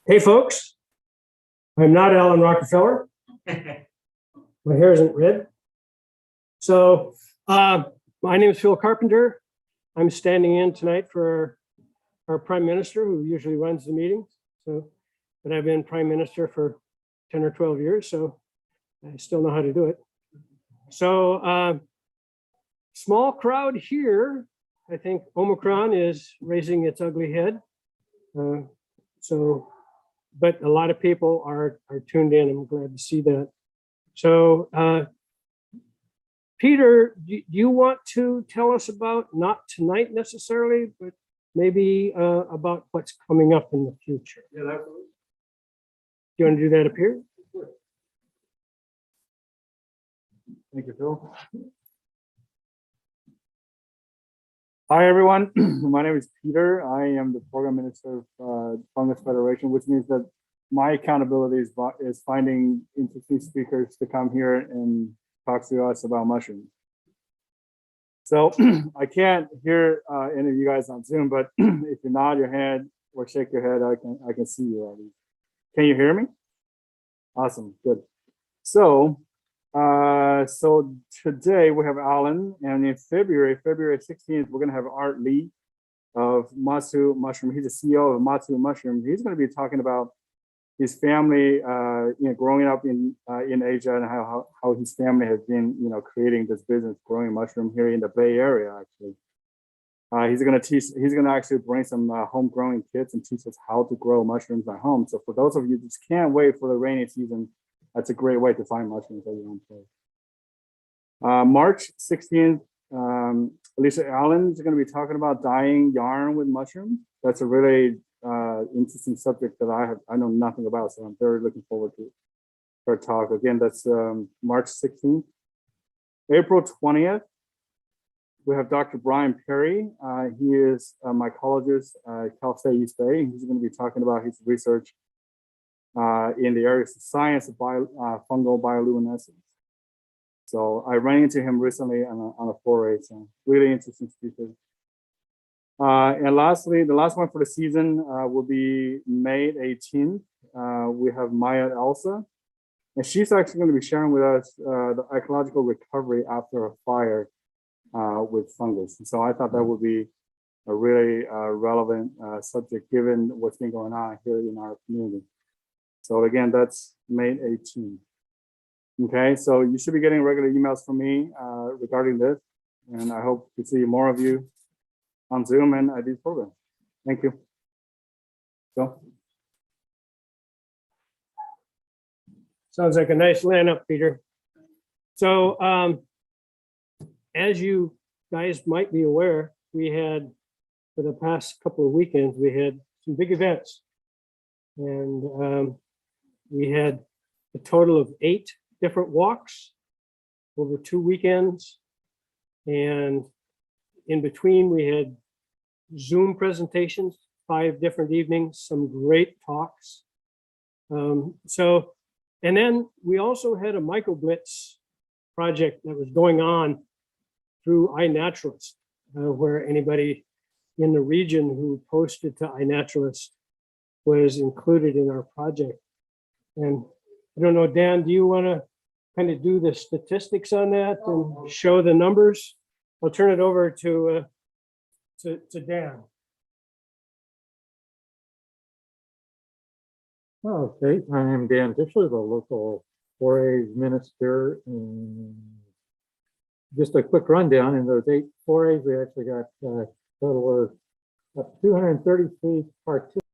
Hey folks, I'm not Alan Rockefeller. My hair isn't red. So my name is Phil Carpenter. I'm standing in tonight for our Prime Minister, who usually runs the meetings. But I've been Prime Minister for 10 or 12 years, so I still know how to do it. So small crowd here. I think Omicron is raising its ugly head. But a lot of people are tuned in. I'm glad to see that. So, Peter, do you want to tell us about, not tonight necessarily, but maybe about what's coming up in the future? Yeah, absolutely. Do you want to do that up here? Thank you, Phil. Hi, everyone. My name is Peter. I am the Program Minister of Fungus Federation, which means that my accountability is finding interesting speakers to come here and talk to us about mushrooms. So I can't hear any of you guys on Zoom, but if you nod your head or shake your head, I can see you already. Can you hear me? Awesome, good. So today we have Alan, and in February 16th, we're gonna have Art Lee of Matsu Mushroom. He's the CEO of Matsu Mushroom. He's gonna be talking about his family, growing up in Asia, and how his family has been, creating this business, growing mushroom here in the Bay Area. Actually, he's gonna actually bring some home-growing kits and teach us how to grow mushrooms at home. So for those of you who just can't wait for the rainy season, that's a great way to find mushrooms at your own place. March 16th, Alicia Allen is going to be talking about dyeing yarn with mushrooms. That's a really interesting subject that I know nothing about, so I'm very looking forward to her talk. Again, that's March 16th. April 20th, we have Dr. Brian Perry. He is a mycologist at Cal State East Bay. He's going to be talking about his research in the areas of science of fungal bioluminescence. So I ran into him recently on a foray, so really interesting speaker. And lastly, the last one for the season will be May 18th. We have Maya Elsa, and she's actually going to be sharing with us the ecological recovery after a fire with fungus. And so I thought that would be a really relevant subject given what's been going on here in our community. So again, that's May 18th. Okay, so you should be getting regular emails from me regarding this, and I hope to see more of you on Zoom and at these programs. Thank you. So, Sounds like a nice lineup, Peter. So as you guys might be aware, we had, for the past couple of weekends, we had some big events. And we had a total of 8 different walks over 2 weekends. And in between, we had Zoom presentations, 5 different evenings, some great talks. And then we also had a microblitz project that was going on through iNaturalist, where anybody in the region who posted to iNaturalist was included in our project. And I don't know, Dan, do you want to kind of do the statistics on that and show the numbers? I'll turn it over to Dan. Okay, I'm Dan Tischler, the local 4A minister. And just a quick rundown, in those 8 4As, we actually got a total of 233 participants.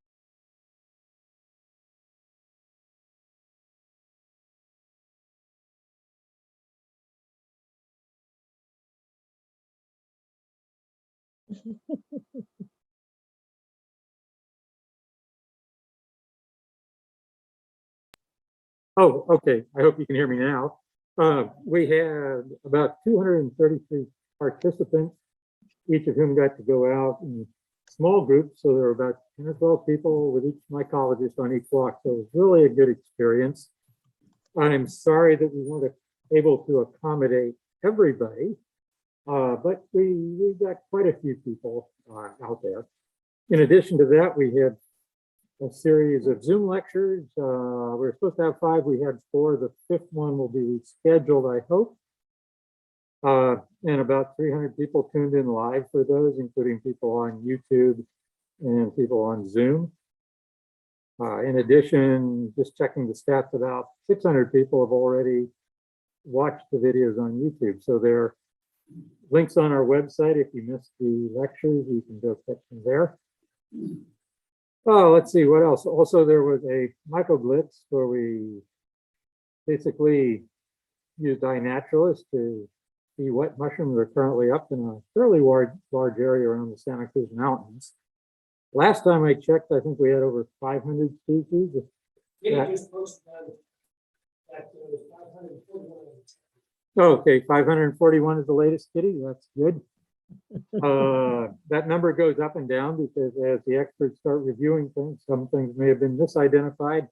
Oh, okay. I hope you can hear me now. We had about 233 participants, each of whom got to go out in small groups. So there were about 10 or 12 people with each mycologist on each walk. So it was really a good experience. I'm sorry that we weren't able to accommodate everybody, but we got quite a few people out there. In addition to that, we had a series of Zoom lectures. We were supposed to have 5, we had 4. The 5th one will be rescheduled, I hope. And about 300 people tuned in live for those, including people on YouTube and people on Zoom. In addition, just checking the stats, about 600 people have already watched the videos on YouTube. So there are links on our website. If you missed the lectures, you can go catch them there. Oh, let's see what else. Also, there was a microblitz where we basically used iNaturalist to see what mushrooms are currently up in a fairly large area around the Santa Cruz Mountains. Last time I checked, I think we had over 500 species. Yeah, just posted that there was 541. Okay, 541 is the latest, Kitty. That's good. That number goes up and down because as the experts start reviewing things, some things may have been misidentified,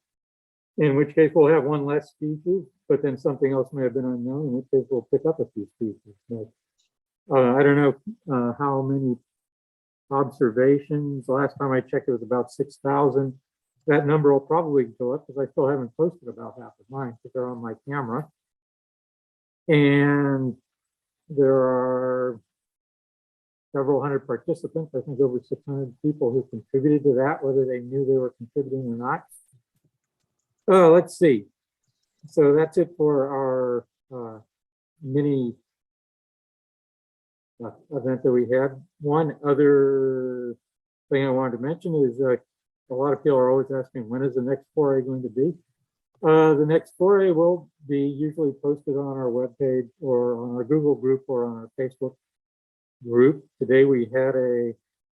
in which case we'll have one less species, but then something else may have been unknown, in which case we'll pick up a few species. But, I don't know how many observations. Last time I checked, it was about 6,000. That number will probably go up because I still haven't posted about half of mine because they're on my camera. And there are several hundred participants, I think over 600 people who contributed to that, whether they knew they were contributing or not. Let's see. So that's it for our mini event that we had. One other thing I wanted to mention is a lot of people are always asking, when is the next foray going to be? The next foray will be usually posted on our webpage or on our Google group or on our Facebook group. Today we had I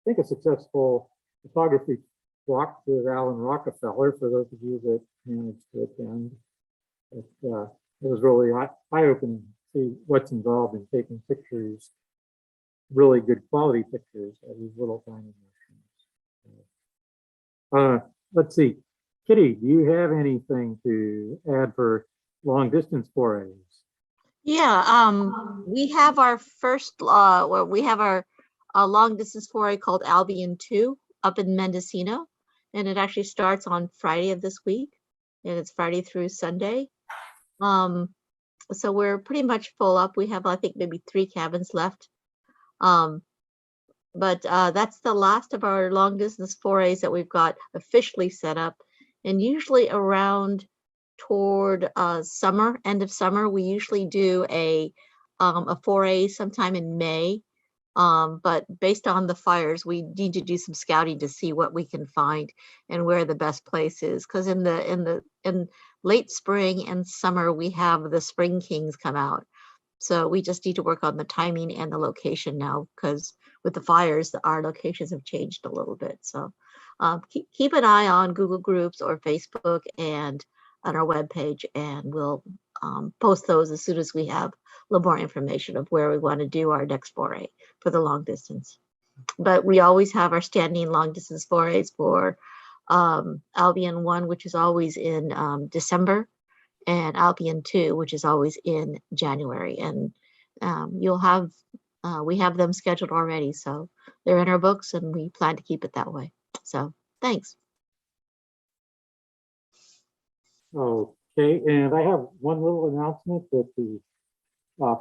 think a successful photography walk with Alan Rockefeller, for those of you that managed to attend. It was really eye-opening to see what's involved in taking pictures, really good quality pictures of these little tiny mushrooms. Let's see. Kitty, do you have anything to add for long distance forays? Yeah, we have our first, we have our long distance foray called Albion 2 up in Mendocino, and it actually starts on Friday of this week, and it's Friday through Sunday. So we're pretty much full up. We have, I think, maybe 3 cabins left. But that's the last of our long distance forays that we've got officially set up, and usually around toward summer, end of summer, we usually do a foray sometime in May. But based on the fires, we need to do some scouting to see what we can find and where the best place is. Because in late spring and summer, we have the spring kings come out. So we just need to work on the timing and the location now, because with the fires, our locations have changed a little bit. So keep an eye on Google Groups or Facebook and on our webpage, and we'll post those as soon as we have a little more information of where we want to do our next foray for the long distance. But we always have our standing long distance forays for Albion 1, which is always in December, and Albion 2, which is always in January. And you'll have, we have them scheduled already, so they're in our books, and we plan to keep it that way. So thanks. Okay, and I have one little announcement that the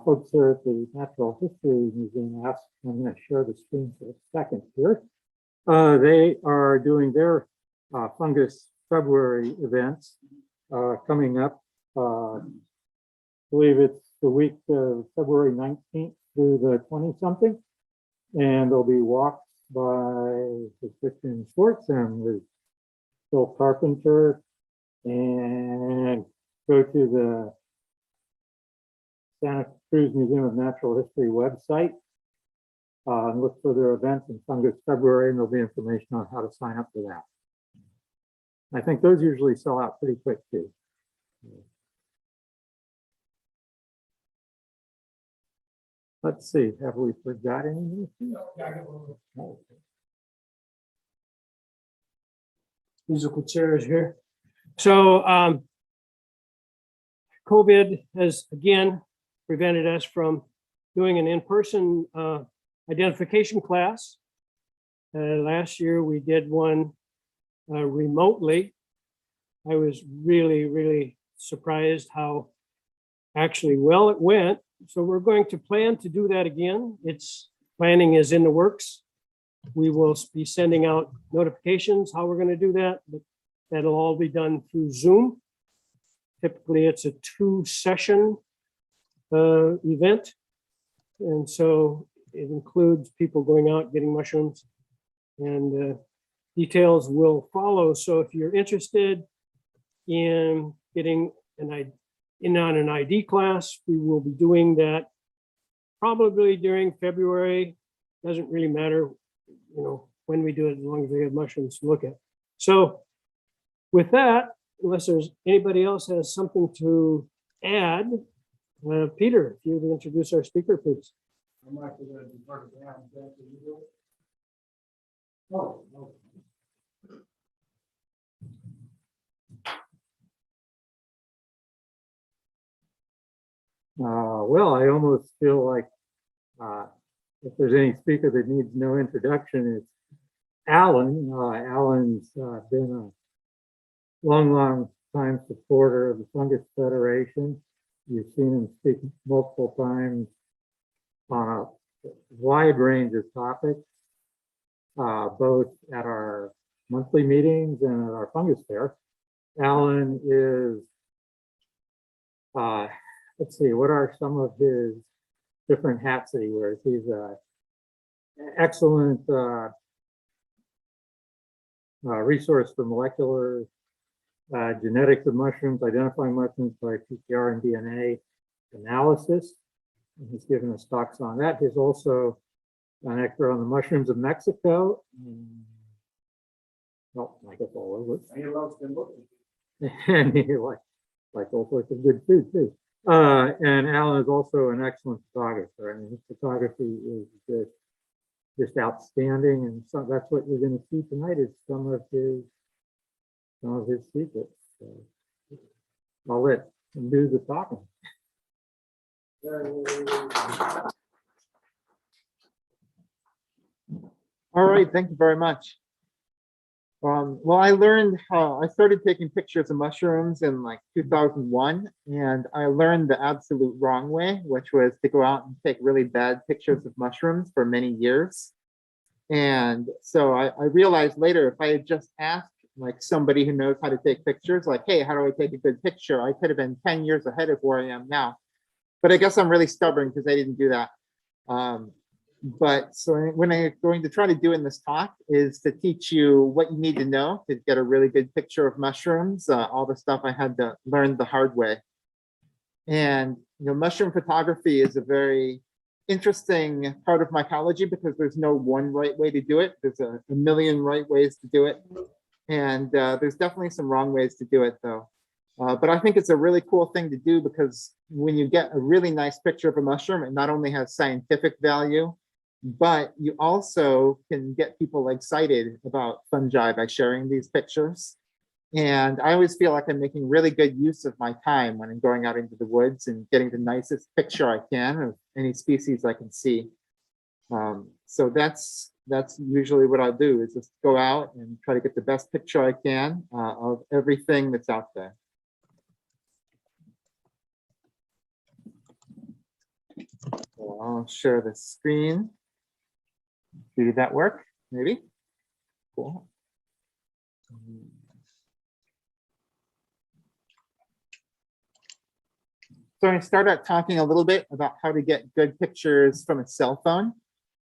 folks here at the Natural History Museum asked. I'm going to share the screen for a second here. They are doing their Fungus February events coming up. I believe it's the week of February 19th through the 20-something. And there'll be walks by Christian Schwartz and with Phil Carpenter, and go to the Santa Cruz Museum of Natural History website and look for their events in Fungus February, and there'll be information on how to sign up for that. I think those usually sell out pretty quick too. Let's see, have we forgot anything? No. Musical chairs here. So COVID has again prevented us from doing an in-person identification class. Last year we did one remotely. I was really, really surprised how actually well it went. So we're going to plan to do that again. Planning is in the works. We will be sending out notifications how we're going to do that, but that'll all be done through Zoom. Typically, it's a 2-session event. And so it includes people going out, getting mushrooms, and details will follow. So if you're interested in getting on an ID class, we will be doing that probably during February. Doesn't really matter, when we do it, as long as we have mushrooms to look at. So with that, unless there's anybody else has something to add, Peter, if you would introduce our speaker, please. I'm actually going to be part of that. Oh, no. Well, I almost feel like if there's any speaker that needs no introduction, it's Alan. Alan's been a long time supporter of the Fungus Federation. You've seen him speak multiple times on a wide range of topics, both at our monthly meetings and at our fungus fair. Alan is, let's see, what are some of his different hats that he wears? He's an excellent resource for molecular genetics of mushrooms, identifying mushrooms by PCR and DNA analysis. And he's given us talks on that. He's also an expert on the mushrooms of Mexico. Well, I guess all over it. And he loves them looking. And he like all sorts of good food too. And Alan is also an excellent photographer. I mean, his photography is just outstanding, and so that's what you're going to see tonight is some of his secrets. So I'll let him do the talking. All right, thank you very much. Well, I started taking pictures of mushrooms in like 2001, and I learned the absolute wrong way, which was to go out and take really bad pictures of mushrooms for many years. And so I realized later, if I had just asked like somebody who knows how to take pictures, like, hey, how do I take a good picture? I could have been 10 years ahead of where I am now. But I guess I'm really stubborn because I didn't do that. But so when I'm going to try to do in this talk is to teach you what you need to know to get a really good picture of mushrooms, all the stuff I had to learn the hard way. And mushroom photography is a very interesting part of mycology because there's no one right way to do it. There's a million right ways to do it. And there's definitely some wrong ways to do it though. But I think it's a really cool thing to do because when you get a really nice picture of a mushroom, it not only has scientific value, but you also can get people excited about fungi by sharing these pictures. And I always feel like I'm making really good use of my time when I'm going out into the woods and getting the nicest picture I can of any species I can see. So that's usually what I'll do is just go out and try to get the best picture I can of everything that's out there. So I'll share the screen. Did that work? Maybe. Cool. So I'm going to start out talking a little bit about how to get good pictures from a cell phone.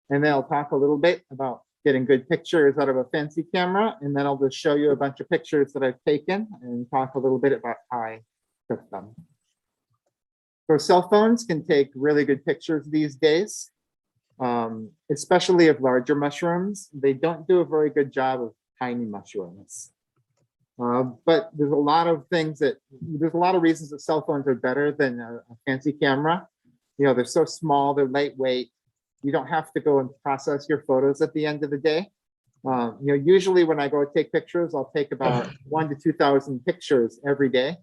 And then I'll talk a little bit about getting good pictures out of a fancy camera. And then I'll just show you a bunch of pictures that I've taken and talk a little bit about how I took them. So cell phones can take really good pictures these days, especially of larger mushrooms. They don't do a very good job of tiny mushrooms. But there's a lot of reasons that cell phones are better than a fancy camera. They're so small, they're lightweight. You don't have to go and process your photos at the end of the day. Usually when I go take pictures, I'll take about 1,000 to 2,000 pictures every day.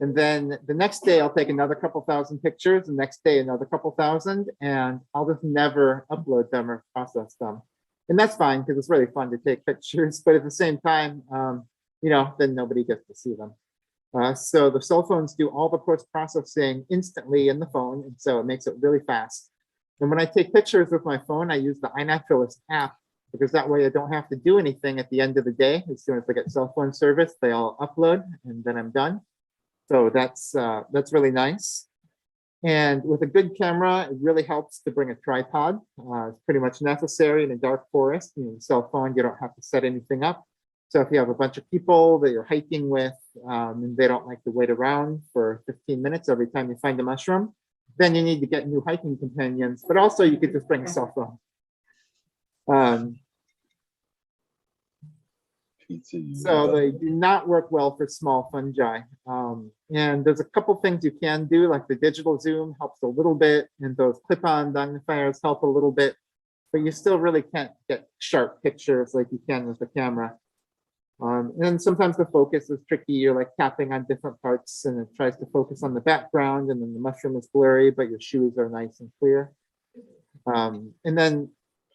And then the next day I'll take another couple thousand pictures, the next day another couple thousand, and I'll just never upload them or process them. And that's fine because it's really fun to take pictures, but at the same time, then nobody gets to see them. So the cell phones do all the post-processing instantly in the phone, and so it makes it really fast. And when I take pictures with my phone, I use the iNaturalist app because that way I don't have to do anything at the end of the day. As soon as I get cell phone service, they all upload and then I'm done. So that's really nice. And with a good camera, it really helps to bring a tripod. It's pretty much necessary in a dark forest. Cell phone, you don't have to set anything up. So if you have a bunch of people that you're hiking with and they don't like to wait around for 15 minutes every time you find a mushroom, then you need to get new hiking companions, but also you could just bring a cell phone. So they do not work well for small fungi. And there's a couple things you can do, like the digital zoom helps a little bit, and those clip-on magnifiers help a little bit, but you still really can't get sharp pictures like you can with the camera. And sometimes the focus is tricky. You're like tapping on different parts and it tries to focus on the background, and then the mushroom is blurry, but your shoes are nice and clear. And then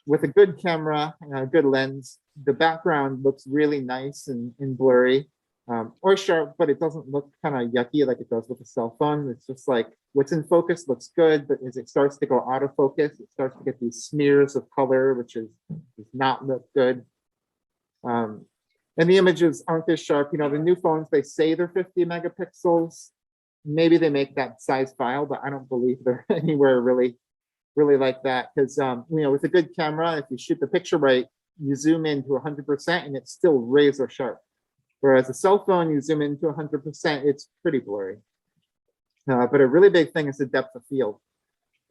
with a good camera and a good lens, the background looks really nice and blurry or sharp, but it doesn't look kind of yucky like it does with a cell phone. It's just like what's in focus looks good, but as it starts to go out of focus, it starts to get these smears of color, which does not look good. And the images aren't as sharp. The new phones, they say they're 50 megapixels. Maybe they make that size file, but I don't believe they're anywhere really like that. Because with a good camera, if you shoot the picture right, you zoom in to 100% and it's still razor sharp. Whereas a cell phone, you zoom into 100%, it's pretty blurry. But a really big thing is the depth of field.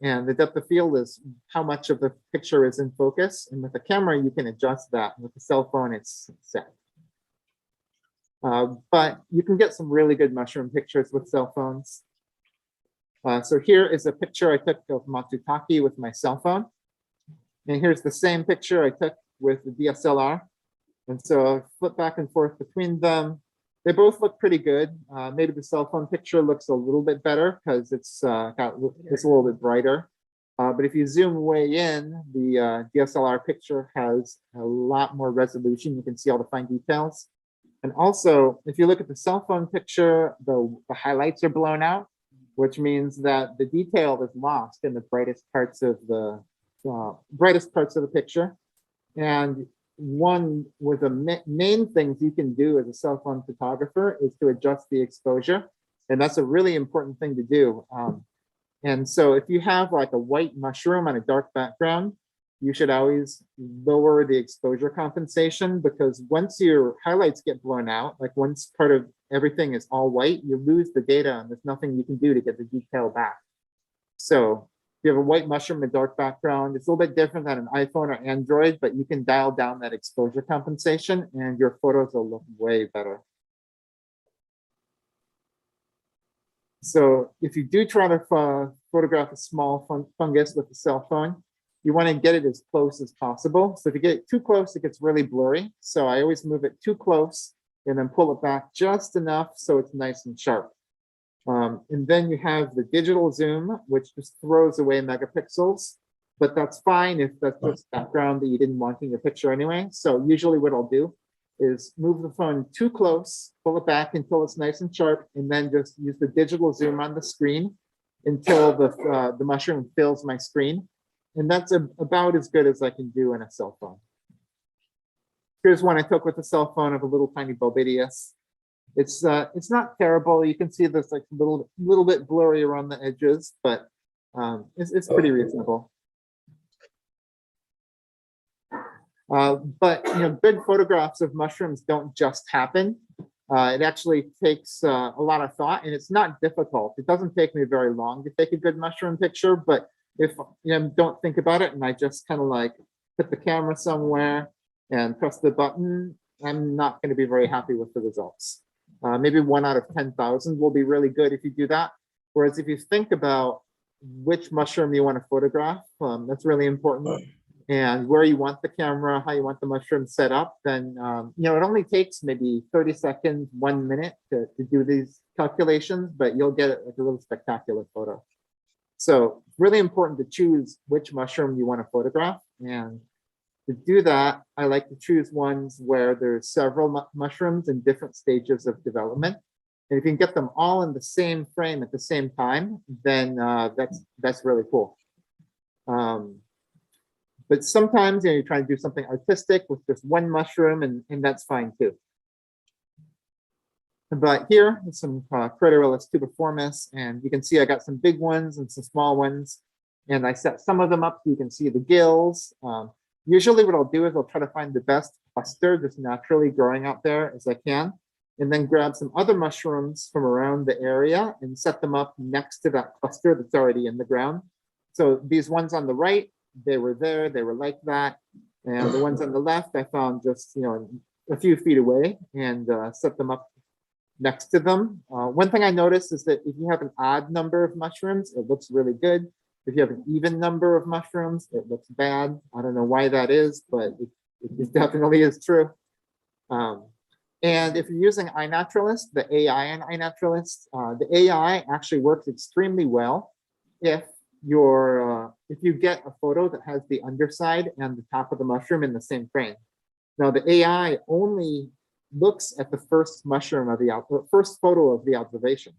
And the depth of field is how much of the picture is in focus. And with the camera, you can adjust that. And with the cell phone, it's set. But you can get some really good mushroom pictures with cell phones. So here is a picture I took of Matsutake with my cell phone. And here's the same picture I took with the DSLR. And so I flip back and forth between them. They both look pretty good. Maybe the cell phone picture looks a little bit better because it's a little bit brighter. But if you zoom way in, the DSLR picture has a lot more resolution. You can see all the fine details. And also, if you look at the cell phone picture, the highlights are blown out, which means that the detail is lost in the brightest parts of the picture. And one of the main things you can do as a cell phone photographer is to adjust the exposure. And that's a really important thing to do. And so if you have like a white mushroom on a dark background, you should always lower the exposure compensation, because once your highlights get blown out, like once part of everything is all white, you lose the data and there's nothing you can do to get the detail back. So if you have a white mushroom in a dark background, it's a little bit different than an iPhone or Android, but you can dial down that exposure compensation and your photos will look way better. So if you do try to photograph a small fungus with a cell phone, you want to get it as close as possible. So if you get it too close, it gets really blurry. So I always move it too close and then pull it back just enough so it's nice and sharp. And then you have the digital zoom, which just throws away megapixels, but that's fine if that's just background that you didn't want in your picture anyway. So usually what I'll do is move the phone too close, pull it back until it's nice and sharp, and then just use the digital zoom on the screen until the mushroom fills my screen. And that's about as good as I can do in a cell phone. Here's one I took with a cell phone of a little tiny Bobidius. It's not terrible. You can see there's like a little bit blurry around the edges, but it's pretty reasonable. But good photographs of mushrooms don't just happen. It actually takes a lot of thought, and it's not difficult. It doesn't take me very long to take a good mushroom picture, but if don't think about it and I just kind of like put the camera somewhere and press the button, I'm not going to be very happy with the results. Maybe 1 out of 10,000 will be really good if you do that. Whereas if you think about which mushroom you want to photograph, that's really important. And where you want the camera, how you want the mushroom set up, then it only takes maybe 30 seconds, 1 minute to do these calculations, but you'll get like a really spectacular photo. So it's really important to choose which mushroom you want to photograph. And To do that, I like to choose ones where there's several mushrooms in different stages of development. And if you can get them all in the same frame at the same time, then that's really cool. But sometimes you're trying to do something artistic with just one mushroom, and that's fine too. But here, some Craterellus tubiformis, and you can see I got some big ones and some small ones. And I set some of them up so you can see the gills. Usually what I'll do is I'll try to find the best cluster just naturally growing out there as I can, and then grab some other mushrooms from around the area and set them up next to that cluster that's already in the ground. So these ones on the right, they were there, they were like that. And the ones on the left, I found just, a few feet away and set them up next to them. One thing I noticed is that if you have an odd number of mushrooms, it looks really good. If you have an even number of mushrooms, it looks bad. I don't know why that is, but it definitely is true. And if you're using iNaturalist, the AI in iNaturalist, the AI actually works extremely well if you get a photo that has the underside and the top of the mushroom in the same frame. Now the AI only looks at the first mushroom of the first photo of the observation.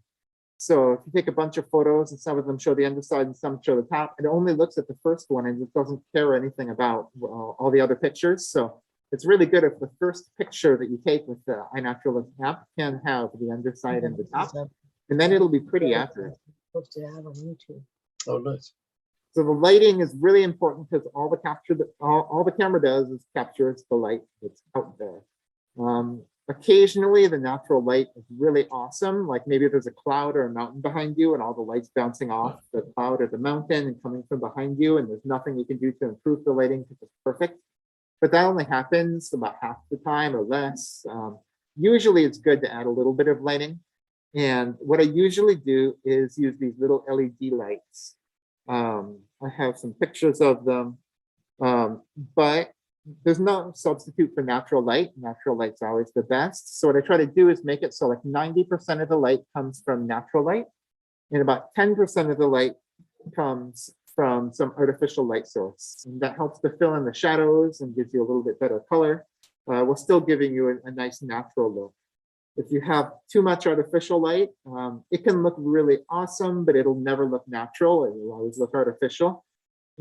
So if you take a bunch of photos and some of them show the underside and some show the top, it only looks at the first one and it doesn't care anything about all the other pictures. So it's really good if the first picture that you take with the iNaturalist app can have the underside and the top, and then it'll be pretty accurate. Posted out on YouTube. Oh, nice. So the lighting is really important because all the camera does is captures the light that's out there. Occasionally the natural light is really awesome. Like maybe there's a cloud or a mountain behind you and all the light's bouncing off the cloud or the mountain and coming from behind you, and there's nothing you can do to improve the lighting because it's perfect. But that only happens about half the time or less. Usually it's good to add a little bit of lighting. And what I usually do is use these little LED lights. I have some pictures of them, but there's no substitute for natural light. Natural light's always the best. So what I try to do is make it so like 90% of the light comes from natural light, and about 10% of the light comes from some artificial light source. And that helps to fill in the shadows and gives you a little bit better color, while still giving you a nice natural look. If you have too much artificial light, it can look really awesome, but it'll never look natural. It will always look artificial.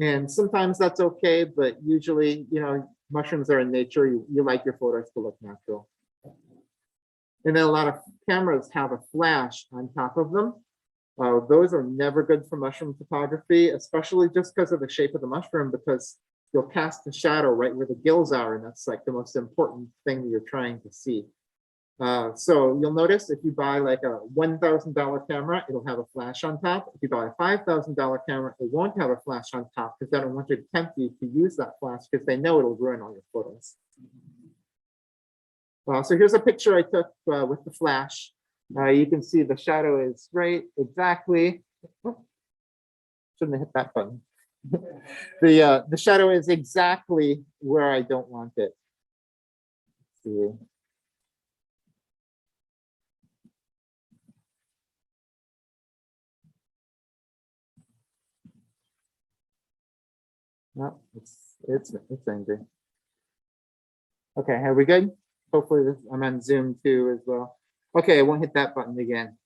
And sometimes that's okay, but usually, mushrooms are in nature. You like your photos to look natural. And then a lot of cameras have a flash on top of them. Those are never good for mushroom photography, especially just because of the shape of the mushroom, because you'll cast the shadow right where the gills are, and that's like the most important thing that you're trying to see. So you'll notice if you buy like a $1,000 camera, it'll have a flash on top. If you buy a $5,000 camera, it won't have a flash on top because they don't want to tempt you to use that flash because they know it'll ruin all your photos. So here's a picture I took with the flash. You can see the shadow is right exactly. Oh, shouldn't have hit that button. The shadow is exactly where I don't want it. Let's see. No, it's angry. Okay, are we good? Hopefully I'm on Zoom too as well. Okay, I won't hit that button again.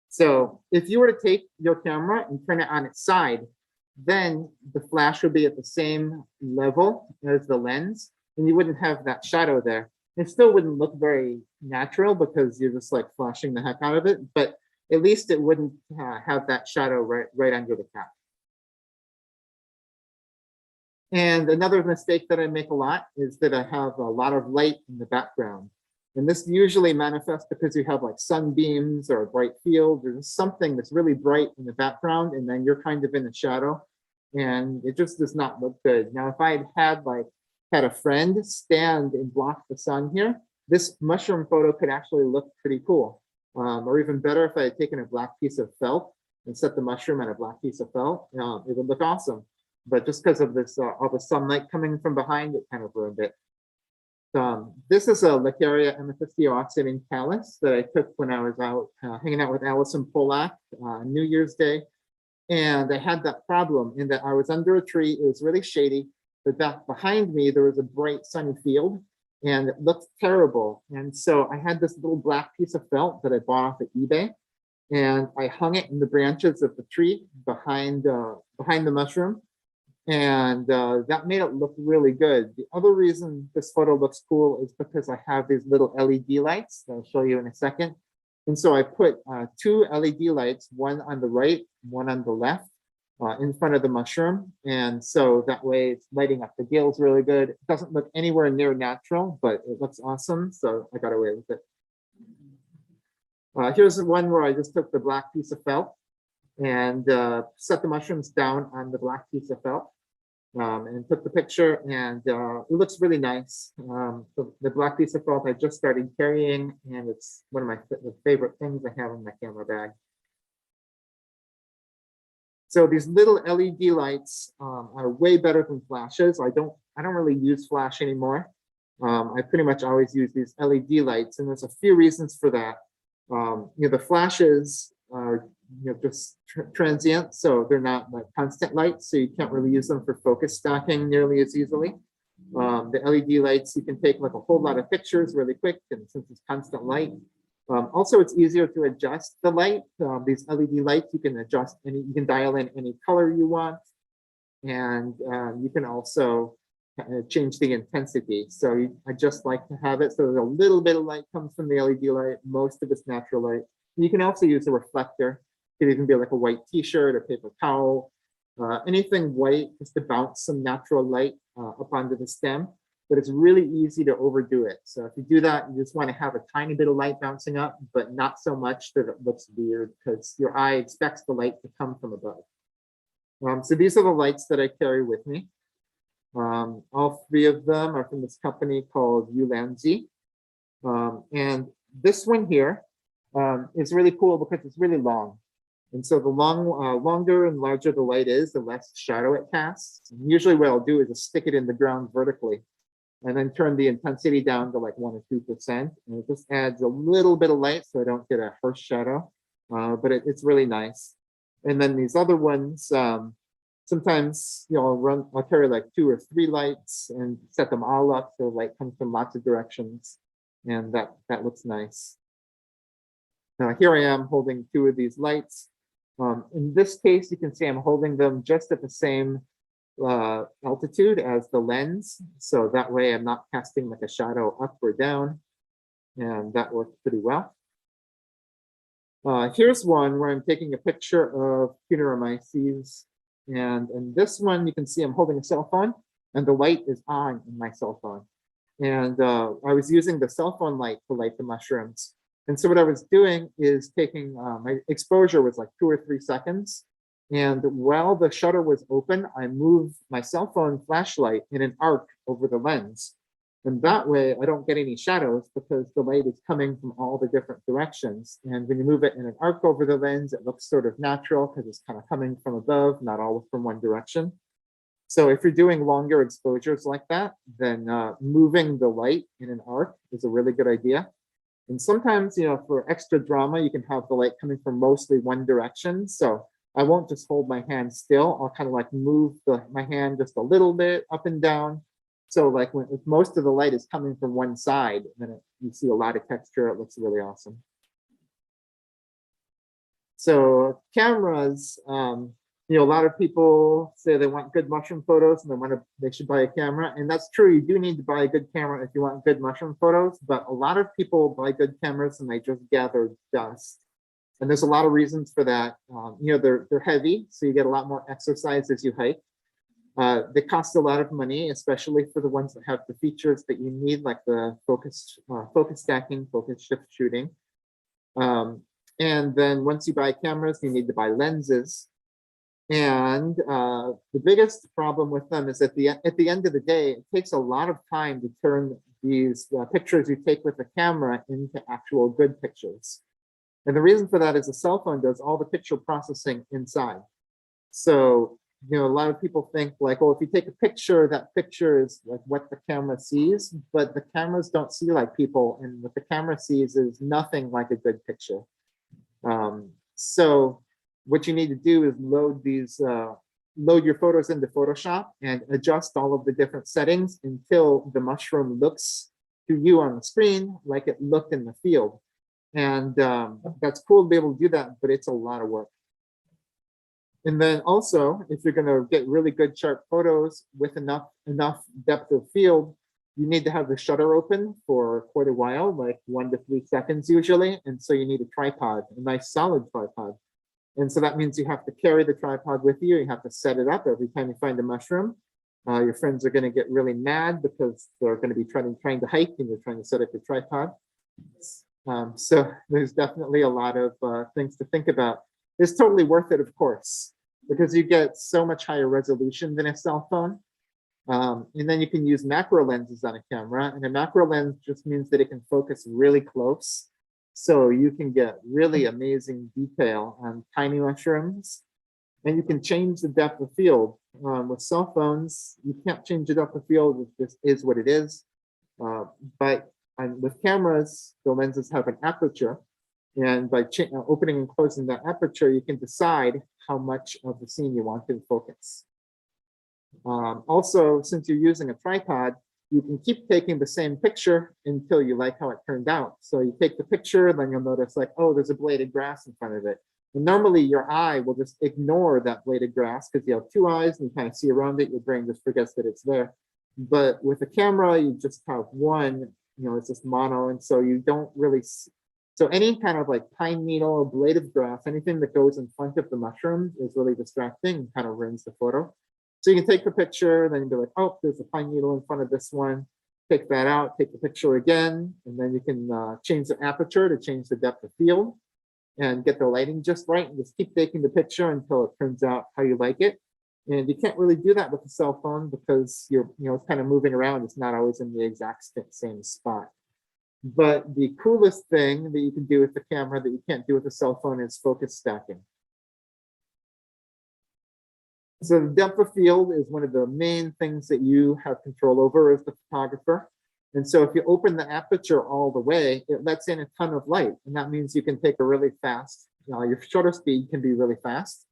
So if you were to take your camera and turn it on its side, then the flash would be at the same level as the lens, and you wouldn't have that shadow there. It still wouldn't look very natural because you're just like flashing the heck out of it, but at least it wouldn't have that shadow right under the cap. And another mistake that I make a lot is that I have a lot of light in the background. And this usually manifests because you have like sunbeams or a bright field or something that's really bright in the background, and then you're kind of in the shadow, and it just does not look good. Now, if I had a friend stand and block the sun here, this mushroom photo could actually look pretty cool. Or even better, if I had taken a black piece of felt and set the mushroom on a black piece of felt, it would look awesome. But just because of this, all the sunlight coming from behind, it kind of ruined it. This is a Lacaria amethystio-oxiding callus that I took when I was out hanging out with Alison Polak New Year's Day. And I had that problem in that I was under a tree, it was really shady, but back behind me, there was a bright sunny field and it looked terrible. And so I had this little black piece of felt that I bought off of eBay, and I hung it in the branches of the tree behind the mushroom. And that made it look really good. The other reason this photo looks cool is because I have these little LED lights that I'll show you in a second. And so I put 2 LED lights, one on the right, one on the left, in front of the mushroom. And so that way it's lighting up the gills really good. It doesn't look anywhere near natural, but it looks awesome. So I got away with it. Here's the one where I just took the black piece of felt and set the mushrooms down on the black piece of felt. And took the picture, and it looks really nice. The black piece of felt I just started carrying, and it's one of my favorite things I have in my camera bag. So these little LED lights are way better than flashes. I don't really use flash anymore. I pretty much always use these LED lights, and there's a few reasons for that. The flashes are just transient, so they're not like constant lights, so you can't really use them for focus stacking nearly as easily. The LED lights, you can take like a whole lot of pictures really quick, and since it's constant light. Also, it's easier to adjust the light. These LED lights, you can adjust you can dial in any color you want, and you can also change the intensity. So I just like to have it so that a little bit of light comes from the LED light, most of it's natural light. You can also use a reflector. It could even be like a white t-shirt or paper towel, anything white, just to bounce some natural light up onto the stem. But it's really easy to overdo it. So if you do that, you just want to have a tiny bit of light bouncing up, but not so much that it looks weird, because your eye expects the light to come from above. So these are the lights that I carry with me. All 3 of them are from this company called Ulanzi. And this one here is really cool because it's really long. And so the longer and larger the light is, the less shadow it casts. And usually what I'll do is just stick it in the ground vertically and then turn the intensity down to like 1 or 2%. And it just adds a little bit of light so I don't get a harsh shadow, but it's really nice. And then these other ones, sometimes I'll carry like 2 or 3 lights and set them all up so light comes from lots of directions, and that looks nice. Now here I am holding 2 of these lights. In this case, you can see I'm holding them just at the same altitude as the lens, so that way I'm not casting like a shadow up or down, and that works pretty well. Here's one where I'm taking a picture of Cuneomyces, and in this one you can see I'm holding a cell phone, and the light is on in my cell phone. And I was using the cell phone light to light the mushrooms. And so what I was doing is taking, my exposure was like 2 or 3 seconds. And while the shutter was open, I moved my cell phone flashlight in an arc over the lens. And that way I don't get any shadows because the light is coming from all the different directions. And when you move it in an arc over the lens, it looks sort of natural because it's kind of coming from above, not all from one direction. So if you're doing longer exposures like that, then moving the light in an arc is a really good idea. And sometimes, for extra drama, you can have the light coming from mostly one direction. So I won't just hold my hand still. I'll kind of like move my hand just a little bit up and down. So like if most of the light is coming from one side, then you see a lot of texture. It looks really awesome. So cameras, a lot of people say they want good mushroom photos and they should buy a camera. And that's true. You do need to buy a good camera if you want good mushroom photos. But a lot of people buy good cameras and they just gather dust. And there's a lot of reasons for that. They're heavy, so you get a lot more exercise as you hike. They cost a lot of money, especially for the ones that have the features that you need, like the focus stacking, focus shift shooting. And then once you buy cameras, you need to buy lenses. And the biggest problem with them is at the end of the day, it takes a lot of time to turn these pictures you take with the camera into actual good pictures. And the reason for that is the cell phone does all the picture processing inside. So, a lot of people think like, oh, if you take a picture, that picture is like what the camera sees, but the cameras don't see like people, and what the camera sees is nothing like a good picture. So what you need to do is load your photos into Photoshop and adjust all of the different settings until the mushroom looks to you on the screen like it looked in the field. And that's cool to be able to do that, but it's a lot of work. And then also, if you're going to get really good sharp photos with enough depth of field, you need to have the shutter open for quite a while, like 1 to 3 seconds usually. And so you need a tripod, a nice solid tripod. And so that means you have to carry the tripod with you. You have to set it up every time you find a mushroom. Your friends are going to get really mad because they're going to be trying to hike and you're trying to set up your tripod. So there's definitely a lot of things to think about. It's totally worth it, of course, because you get so much higher resolution than a cell phone. And then you can use macro lenses on a camera. And a macro lens just means that it can focus really close. So you can get really amazing detail on tiny mushrooms. And you can change the depth of field. With cell phones, you can't change the depth of field. It just is what it is. But with cameras, the lenses have an aperture. And by opening and closing that aperture, you can decide how much of the scene you want in focus. Also, since you're using a tripod, you can keep taking the same picture until you like how it turned out. So you take the picture, then you'll notice like, oh, there's a blade of grass in front of it. And normally your eye will just ignore that blade of grass because you have 2 eyes and you kind of see around it. Your brain just forgets that it's there. But with a camera, you just have one, it's just mono. And so you don't really see. So any kind of like pine needle, blade of grass, anything that goes in front of the mushroom is really distracting and kind of ruins the photo. So you can take the picture, then you'll be like, oh, there's a pine needle in front of this one. Take that out, take the picture again, and then you can change the aperture to change the depth of field and get the lighting just right. And just keep taking the picture until it turns out how you like it. And you can't really do that with a cell phone because you're, it's kind of moving around. It's not always in the exact same spot. But the coolest thing that you can do with the camera that you can't do with a cell phone is focus stacking. So the depth of field is one of the main things that you have control over as the photographer. And so if you open the aperture all the way, it lets in a ton of light. And that means you can take a really fast, your shutter speed can be really fast.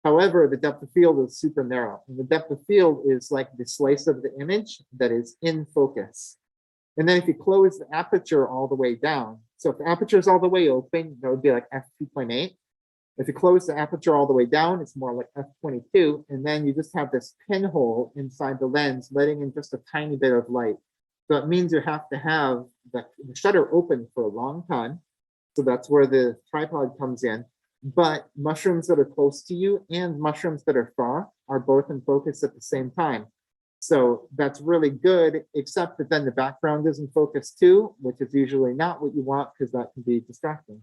However, the depth of field is super narrow. And the depth of field is like the slice of the image that is in focus. And then if you close the aperture all the way down, so if the aperture is all the way open, that would be like f2.8. If you close the aperture all the way down, it's more like f22. And then you just have this pinhole inside the lens, letting in just a tiny bit of light. So it means you have to have the shutter open for a long time. So that's where the tripod comes in. But mushrooms that are close to you and mushrooms that are far are both in focus at the same time. So that's really good, except that then the background is in focus too, which is usually not what you want because that can be distracting.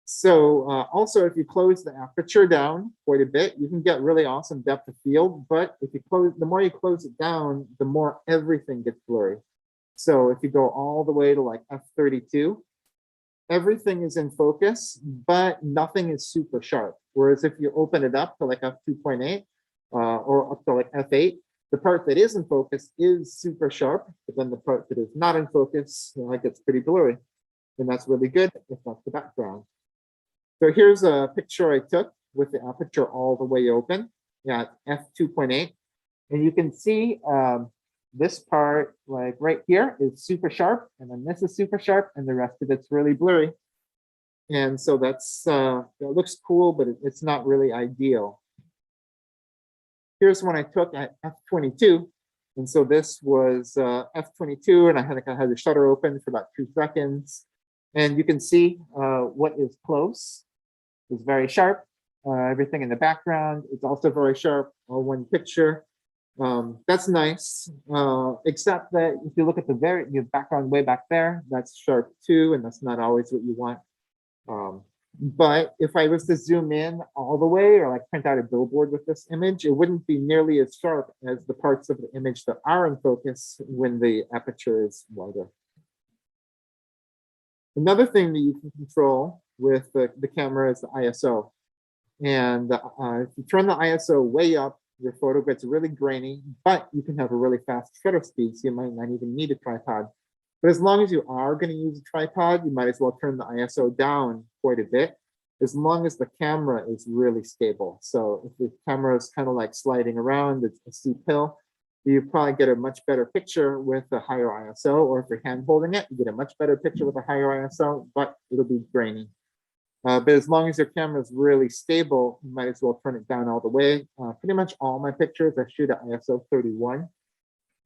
So also, if you close the aperture down quite a bit, you can get really awesome depth of field. But if you the more you close it down, the more everything gets blurry. So if you go all the way to like f32, everything is in focus, but nothing is super sharp. Whereas if you open it up to like f2.8 or up to like f8, the part that is in focus is super sharp, but then the part that is not in focus, gets pretty blurry. And that's really good if that's the background. So here's a picture I took with the aperture all the way open at f2.8. And you can see this part, like right here, is super sharp. And then this is super sharp. And the rest of it's really blurry. And so that's that looks cool, but it's not really ideal. Here's one I took at f22. And so this was f22. And I had the shutter open for about 2 seconds. And you can see what is close is very sharp. Everything in the background is also very sharp. All one picture. That's nice, except that if you look at the background way back there, that's sharp too, and that's not always what you want. But if I was to zoom in all the way or like print out a billboard with this image, it wouldn't be nearly as sharp as the parts of the image that are in focus when the aperture is wider. Another thing that you can control with the camera is the ISO. And if you turn the ISO way up, your photo gets really grainy, but you can have a really fast shutter speed, so you might not even need a tripod. But as long as you are going to use a tripod, you might as well turn the ISO down quite a bit. as long as the camera is really stable. So if the camera is kind of like sliding around, it's a steep hill, you probably get a much better picture with a higher ISO, or if you're hand holding it, you get a much better picture with a higher ISO, but it'll be grainy. But as long as your camera is really stable, you might as well turn it down all the way. Pretty much all my pictures I shoot at ISO 31,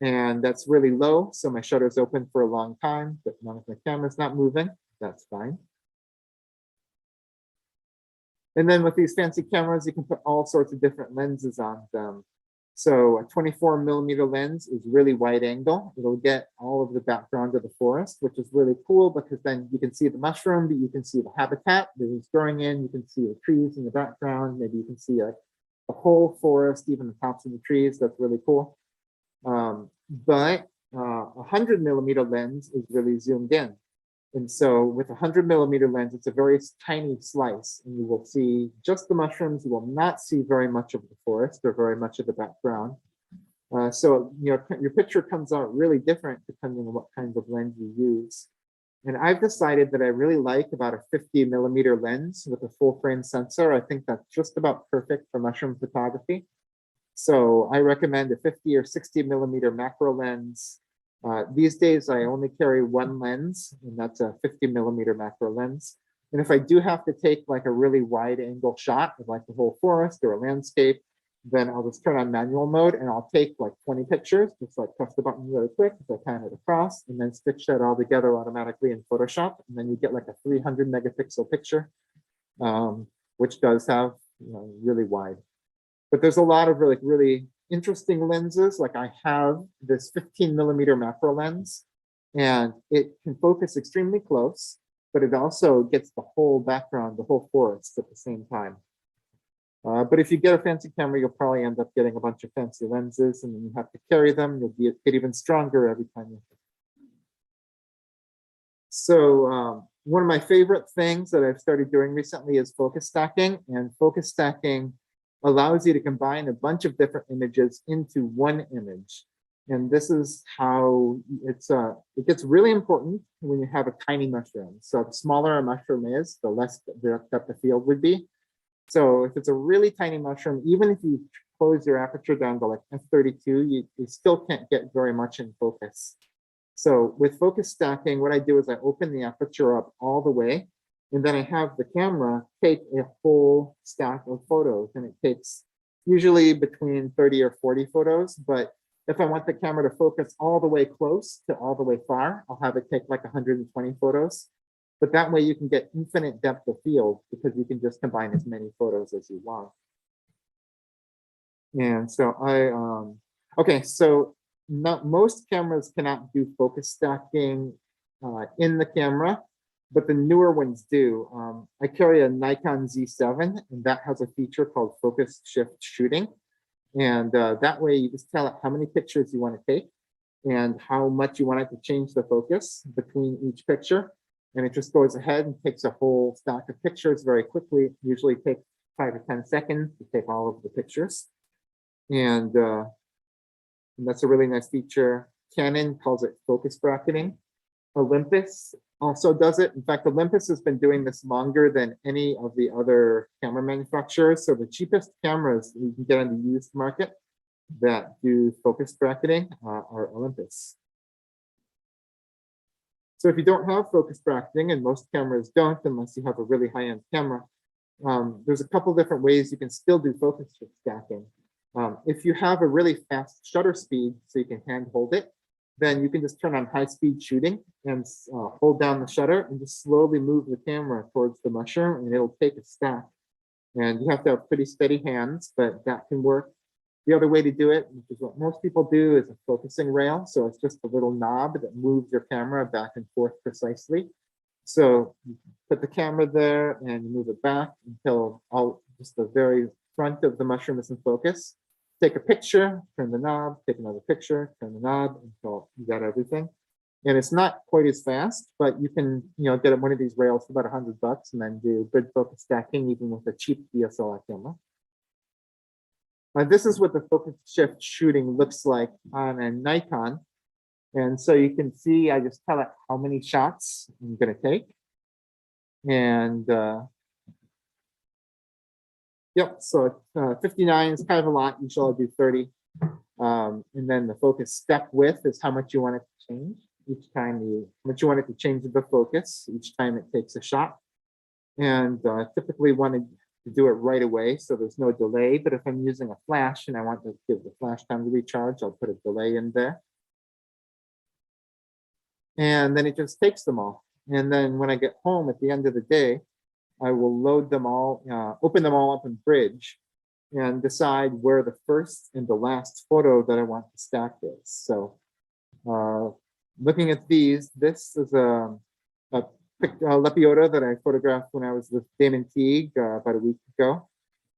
and that's really low, so my shutter's open for a long time, but as long as my camera's not moving, that's fine. And then with these fancy cameras, you can put all sorts of different lenses on them. So a 24mm lens is really wide angle. It'll get all of the background of the forest, which is really cool because then you can see the mushroom, but you can see the habitat that it's growing in. You can see the trees in the background. Maybe you can see the whole forest, even the tops of the trees. That's really cool. But a 100mm lens is really zoomed in. And so with a 100mm lens, it's a very tiny slice, and you will see just the mushrooms. You will not see very much of the forest or very much of the background. So your picture comes out really different depending on what kind of lens you use. And I've decided that I really like about a 50mm lens with a full frame sensor. I think that's just about perfect for mushroom photography. So I recommend a 50 or 60mm macro lens. These days, I only carry one lens, and that's a 50mm macro lens. And if I do have to take like a really wide angle shot of like the whole forest or a landscape, then I'll just turn on manual mode and I'll take like 20 pictures, just like press the button really quick as I pan it across, and then stitch that all together automatically in Photoshop. And then you get like a 300 megapixel picture, which does have, really wide. But there's a lot of really interesting lenses. Like I have this 15mm macro lens, and it can focus extremely close, but it also gets the whole background, the whole forest at the same time. But if you get a fancy camera, you'll probably end up getting a bunch of fancy lenses, and then you have to carry them. You'll get even stronger every time you. So one of my favorite things that I've started doing recently is focus stacking, and focus stacking allows you to combine a bunch of different images into one image. And this is how it gets really important when you have a tiny mushroom. So the smaller a mushroom is, the less depth the field would be. So if it's a really tiny mushroom, even if you close your aperture down to like f32, you still can't get very much in focus. So with focus stacking, what I do is I open the aperture up all the way, and then I have the camera take a whole stack of photos, and it takes usually between 30 or 40 photos. But if I want the camera to focus all the way close to all the way far, I'll have it take like 120 photos. But that way you can get infinite depth of field because you can just combine as many photos as you want. And so okay, so most cameras cannot do focus stacking in the camera, but the newer ones do. I carry a Nikon Z7, and that has a feature called focus shift shooting. And that way you just tell it how many pictures you want to take and how much you want it to change the focus between each picture. And it just goes ahead and takes a whole stack of pictures very quickly. It usually takes 5 to 10 seconds to take all of the pictures. And that's a really nice feature. Canon calls it focus bracketing. Olympus also does it. In fact, Olympus has been doing this longer than any of the other camera manufacturers. So the cheapest cameras you can get on the used market that do focus bracketing are Olympus. So if you don't have focus bracketing, and most cameras don't unless you have a really high-end camera, there's a couple different ways you can still do focus stacking. If you have a really fast shutter speed so you can hand hold it, then you can just turn on high-speed shooting and hold down the shutter and just slowly move the camera towards the mushroom, and it'll take a stack. And you have to have pretty steady hands, but that can work. The other way to do it, which is what most people do, is a focusing rail. So it's just a little knob that moves your camera back and forth precisely. So you put the camera there and you move it back until just the very front of the mushroom is in focus. Take a picture, turn the knob, take another picture, turn the knob until you got everything. And it's not quite as fast, but you can get one of these rails for about $100 and then do good focus stacking even with a cheap DSLR camera. This is what the focus shift shooting looks like on a Nikon. And so you can see, I just tell it how many shots I'm going to take. And Yep, so 59 is kind of a lot. Usually I'll do 30. And then the focus step width is how much you want it to change each time how much you want it to change the focus each time it takes a shot. And typically wanted to do it right away, so there's no delay. But if I'm using a flash and I want to give the flash time to recharge, I'll put a delay in there. And then it just takes them all. And then when I get home at the end of the day, I will load them all, open them all up in Bridge and decide where the first and the last photo that I want to stack is. So looking at these, this is a Lepiota that I photographed when I was with Damon Teague about a week ago.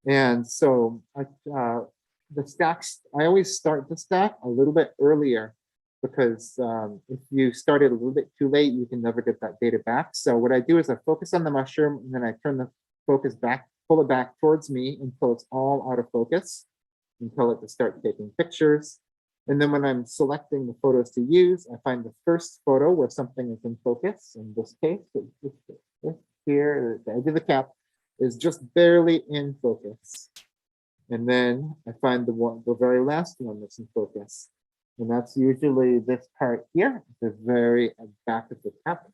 And so the stacks, I always start the stack a little bit earlier because if you start it a little bit too late, you can never get that data back. So what I do is I focus on the mushroom and then I turn the focus back, pull it back towards me until it's all out of focus, until it to start taking pictures. And then when I'm selecting the photos to use, I find the first photo where something is in focus. In this case, this here, the edge of the cap is just barely in focus. And then I find the very last one that's in focus. And that's usually this part here, the very back of the cap.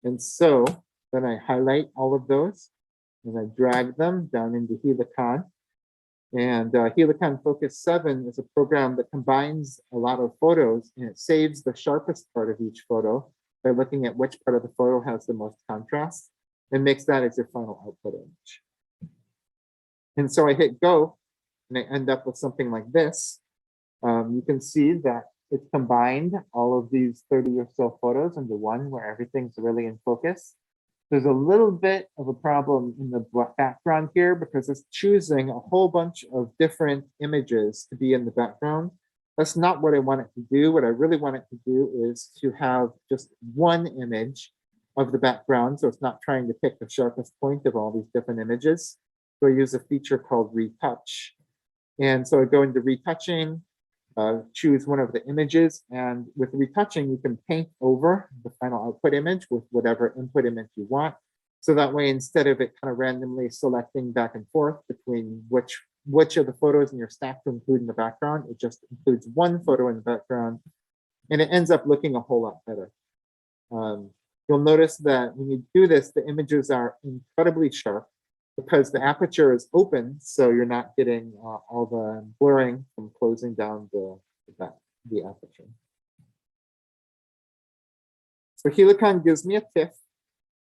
And so then I highlight all of those and I drag them down into Helicon. And Helicon Focus 7 is a program that combines a lot of photos and it saves the sharpest part of each photo by looking at which part of the photo has the most contrast and makes that as your final output image. And so I hit go and I end up with something like this. You can see that it's combined all of these 30 or so photos into one where everything's really in focus. There's a little bit of a problem in the background here because it's choosing a whole bunch of different images to be in the background. That's not what I want it to do. What I really want it to do is to have just one image of the background. So it's not trying to pick the sharpest point of all these different images. So I use a feature called retouch. And so I go into retouching, choose one of the images, and with retouching, you can paint over the final output image with whatever input image you want. So that way, instead of it kind of randomly selecting back and forth between which of the photos in your stack to include in the background, it just includes one photo in the background, and it ends up looking a whole lot better. You'll notice that when you do this, the images are incredibly sharp because the aperture is open, so you're not getting all the blurring from closing down the aperture. So Helicon gives me a TIFF,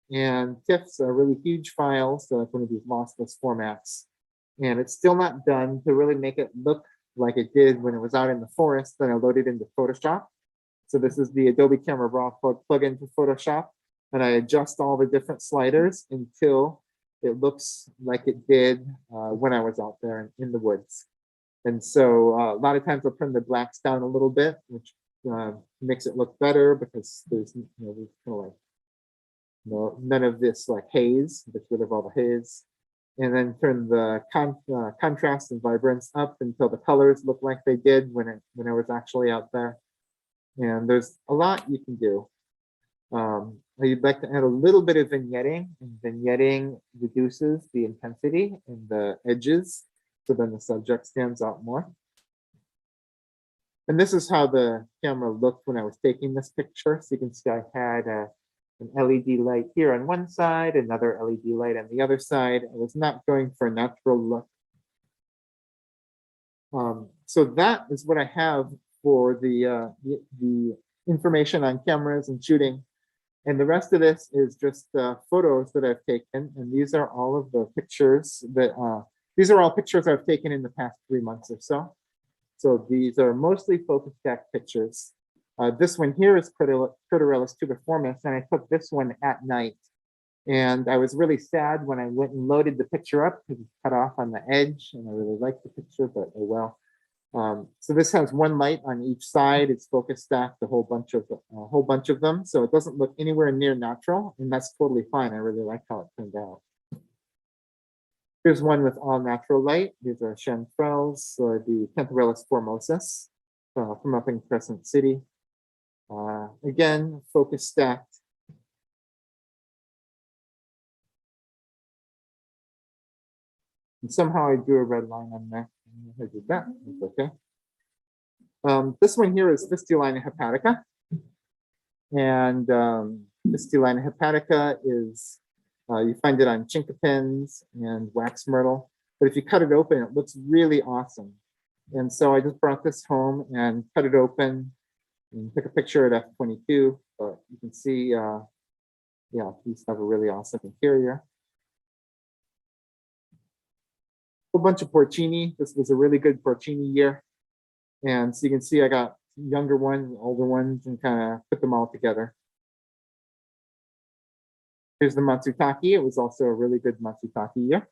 and TIFFs are really huge files, so it's one of these lossless formats. And it's still not done to really make it look like it did when it was out in the forest. Then I loaded into Photoshop. So this is the Adobe Camera Raw plugin for Photoshop, and I adjust all the different sliders until it looks like it did when I was out there in the woods. And so a lot of times I'll turn the blacks down a little bit, which makes it look better because there's, there's kind of like none of this like haze, gets rid of all the haze. And then turn the contrast and vibrance up until the colors look like they did when I was actually out there. And there's a lot you can do. You'd like to add a little bit of vignetting, and vignetting reduces the intensity in the edges, so then the subject stands out more. And this is how the camera looked when I was taking this picture. So you can see I had an LED light here on one side, another LED light on the other side. I was not going for a natural look. So that is what I have for the information on cameras and shooting. And the rest of this is just photos that I've taken. And these are all of the pictures that, these are all pictures I've taken in the past 3 months or so. So these are mostly focus stack pictures. This one here is Critorellus tubiformis, and I took this one at night. And I was really sad when I went and loaded the picture up because it's cut off on the edge, and I really liked the picture, but oh well. So this has one light on each side. It's focus stacked a whole bunch of them, so it doesn't look anywhere near natural, and that's totally fine. I really like how it turned out. Here's one with all natural light. These are chanterelles, the Cantarellus formosus from up in Crescent City. Again, focus stacked. And somehow I drew a red line on there. I did that. It's okay. This one here is Fistulina hepatica. And Fistulina hepatica is, you find it on chinkapins and wax myrtle. But if you cut it open, it looks really awesome. And so I just brought this home and cut it open and took a picture at f22. But you can see, yeah, these have a really awesome interior. A bunch of porcini. This was a really good porcini year. And so you can see I got younger ones, older ones, and kind of put them all together. Here's the Matsutake. It was also a really good Matsutake year.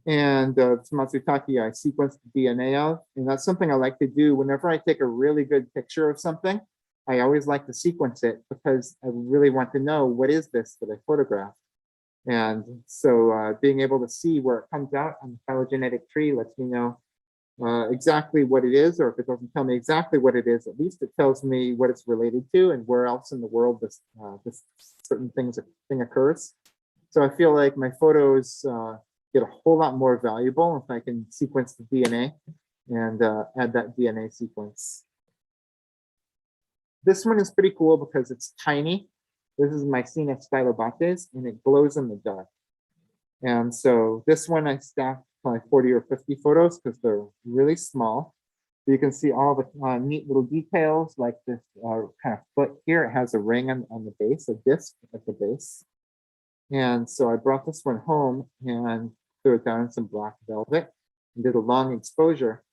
And it's Matsutake I sequenced the DNA of. And that's something I like to do whenever I take a really good picture of something. I always like to sequence it because I really want to know what is this that I photographed. And so being able to see where it comes out on the phylogenetic tree lets me know exactly what it is, or if it doesn't tell me exactly what it is, at least it tells me what it's related to and where else in the world this certain thing occurs. So I feel like my photos get a whole lot more valuable if I can sequence the DNA and add that DNA sequence. This one is pretty cool because it's tiny. This is Mycena stylobates, and it glows in the dark. And so this one I stacked probably 40 or 50 photos because they're really small. You can see all the neat little details, like this kind of foot here. It has a ring on the base, a disc at the base. And so I brought this one home and threw it down in some black velvet and did a long exposure.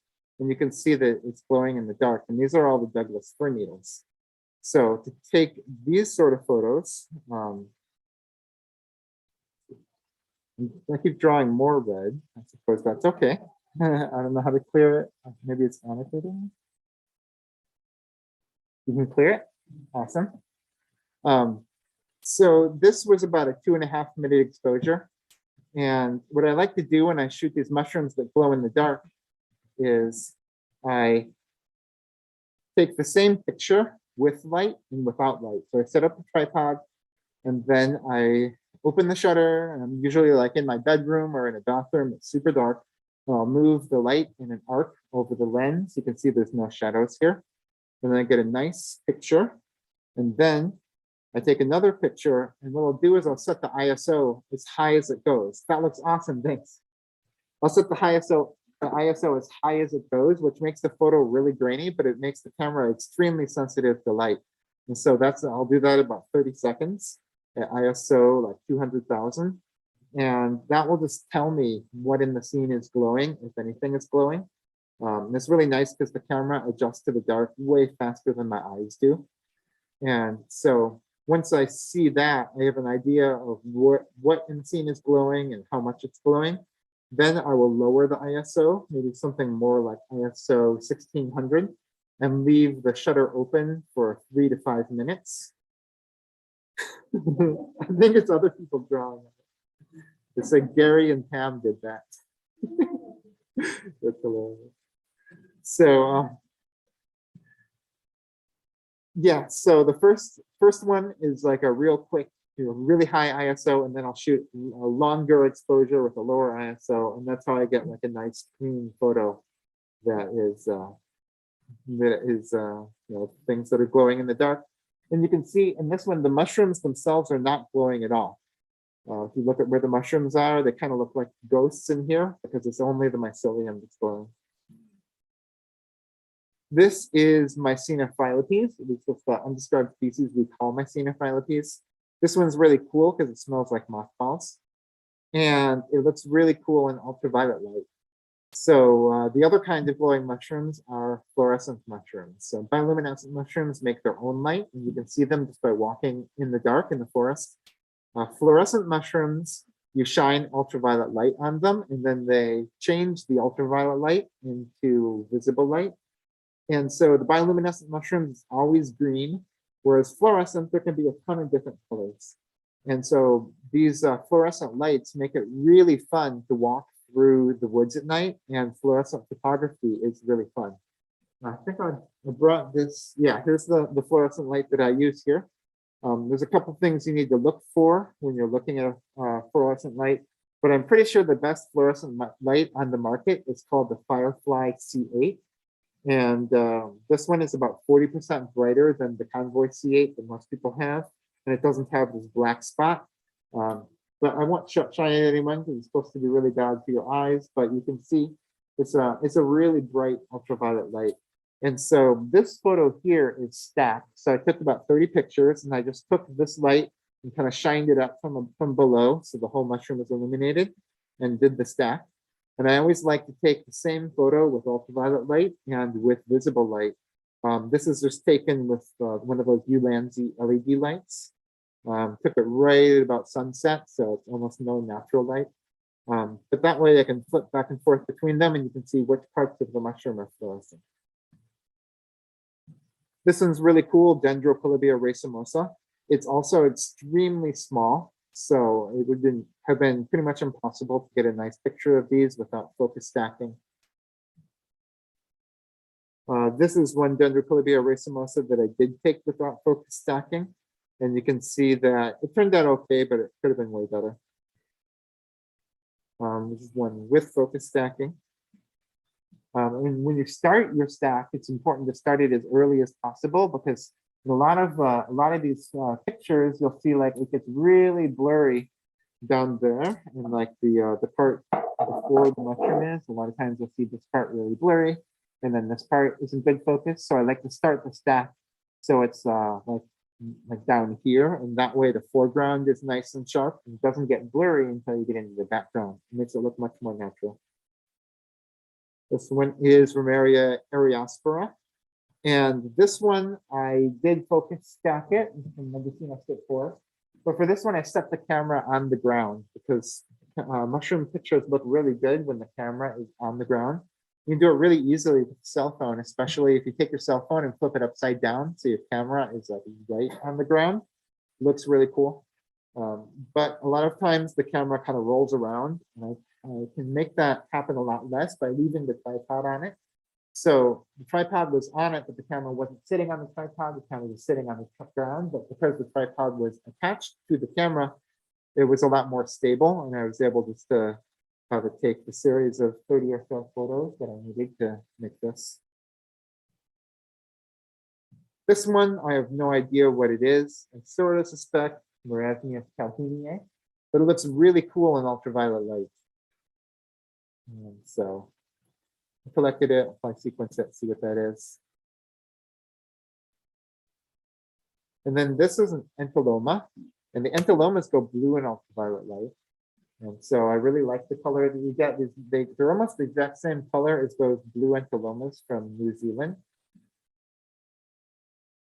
And you can see that it's glowing in the dark. And these are all the Douglas fir needles. So to take these sort of photos, I keep drawing more red. I suppose that's okay. I don't know how to clear it. Maybe it's annotated. You can clear it. Awesome. So this was about a 2.5 minute exposure. And what I like to do when I shoot these mushrooms that glow in the dark is I take the same picture with light and without light. So I set up the tripod and then I open the shutter, and I'm usually like in my bedroom or in a bathroom. It's super dark. I'll move the light in an arc over the lens. You can see there's no shadows here. And then I get a nice picture. And then I take another picture, and what I'll do is I'll set the ISO as high as it goes. That looks awesome, thanks. I'll set the ISO as high as it goes, which makes the photo really grainy, but it makes the camera extremely sensitive to light. And so I'll do that about 30 seconds at ISO like 200,000. And that will just tell me what in the scene is glowing, if anything is glowing. And it's really nice because the camera adjusts to the dark way faster than my eyes do. And so once I see that, I have an idea of what in the scene is glowing and how much it's glowing. Then I will lower the ISO, maybe something more like ISO 1600, and leave the shutter open for 3 to 5 minutes. I think it's other people drawing. It's like Gary and Pam did that. That's hilarious. So yeah, so the first one is like a real quick, really high ISO, and then I'll shoot a longer exposure with a lower ISO, and that's how I get like a nice clean photo that is things that are glowing in the dark. And you can see in this one, the mushrooms themselves are not glowing at all. If you look at where the mushrooms are, they kind of look like ghosts in here because it's only the mycelium that's glowing. This is Mycena phyllotes. It's the undescribed species we call Mycena phyllotes. This one's really cool because it smells like mothballs. And it looks really cool in ultraviolet light. So the other kind of glowing mushrooms are fluorescent mushrooms. So bioluminescent mushrooms make their own light, and you can see them just by walking in the dark in the forest. Fluorescent mushrooms, you shine ultraviolet light on them, and then they change the ultraviolet light into visible light. And so the bioluminescent mushrooms is always green, whereas fluorescent, there can be a ton of different colors. And so these fluorescent lights make it really fun to walk through the woods at night, and fluorescent photography is really fun. I think I brought this. Yeah, here's the fluorescent light that I use here. There's a couple things you need to look for when you're looking at a fluorescent light, but I'm pretty sure the best fluorescent light on the market is called the Firefly C8. And this one is about 40% brighter than the Convoy C8 that most people have. And it doesn't have this black spot. But I won't shine it at anyone because it's supposed to be really bad for your eyes, but you can see it's a really bright ultraviolet light. And so this photo here is stacked. So I took about 30 pictures and I just took this light and kind of shined it up from below. So the whole mushroom is illuminated and did the stack. And I always like to take the same photo with ultraviolet light and with visible light. This is just taken with one of those Ulanzi LED lights. Took it right at about sunset, so it's almost no natural light. But that way I can flip back and forth between them and you can see which parts of the mushroom are fluorescent. This one's really cool, Dendrocolibia racemosa. It's also extremely small, so it would have been pretty much impossible to get a nice picture of these without focus stacking. This is one Dendrocolibia racemosa that I did take without focus stacking. And you can see that it turned out okay, but it could have been way better. This is one with focus stacking. And when you start your stack, it's important to start it as early as possible because in a lot of these pictures, you'll see like it gets really blurry down there, and like the part before the mushroom is. A lot of times you'll see this part really blurry, and then this part isn't good focus. So I like to start the stack so it's like down here, and that way the foreground is nice and sharp and doesn't get blurry until you get into the background. It makes it look much more natural. This one is Romeria eriospora. And this one, I did focus stack it in Medicina State Forest. But for this one, I set the camera on the ground because mushroom pictures look really good when the camera is on the ground. You can do it really easily with a cell phone, especially if you take your cell phone and flip it upside down so your camera is like right on the ground. It looks really cool. But a lot of times the camera kind of rolls around, and I can make that happen a lot less by leaving the tripod on it. So the tripod was on it, but the camera wasn't sitting on the tripod. The camera was sitting on the ground, but because the tripod was attached to the camera, it was a lot more stable, and I was able just to take the series of 30 or so photos that I needed to make this. This one, I have no idea what it is. I sort of suspect Marasmius calhounii, but it looks really cool in ultraviolet light. And so I collected it, I'll sequence it, see what that is. And then this is an entoloma, and the entelomas go blue in ultraviolet light. And so I really like the color that you get. They're almost the exact same color as those blue entolomas from New Zealand.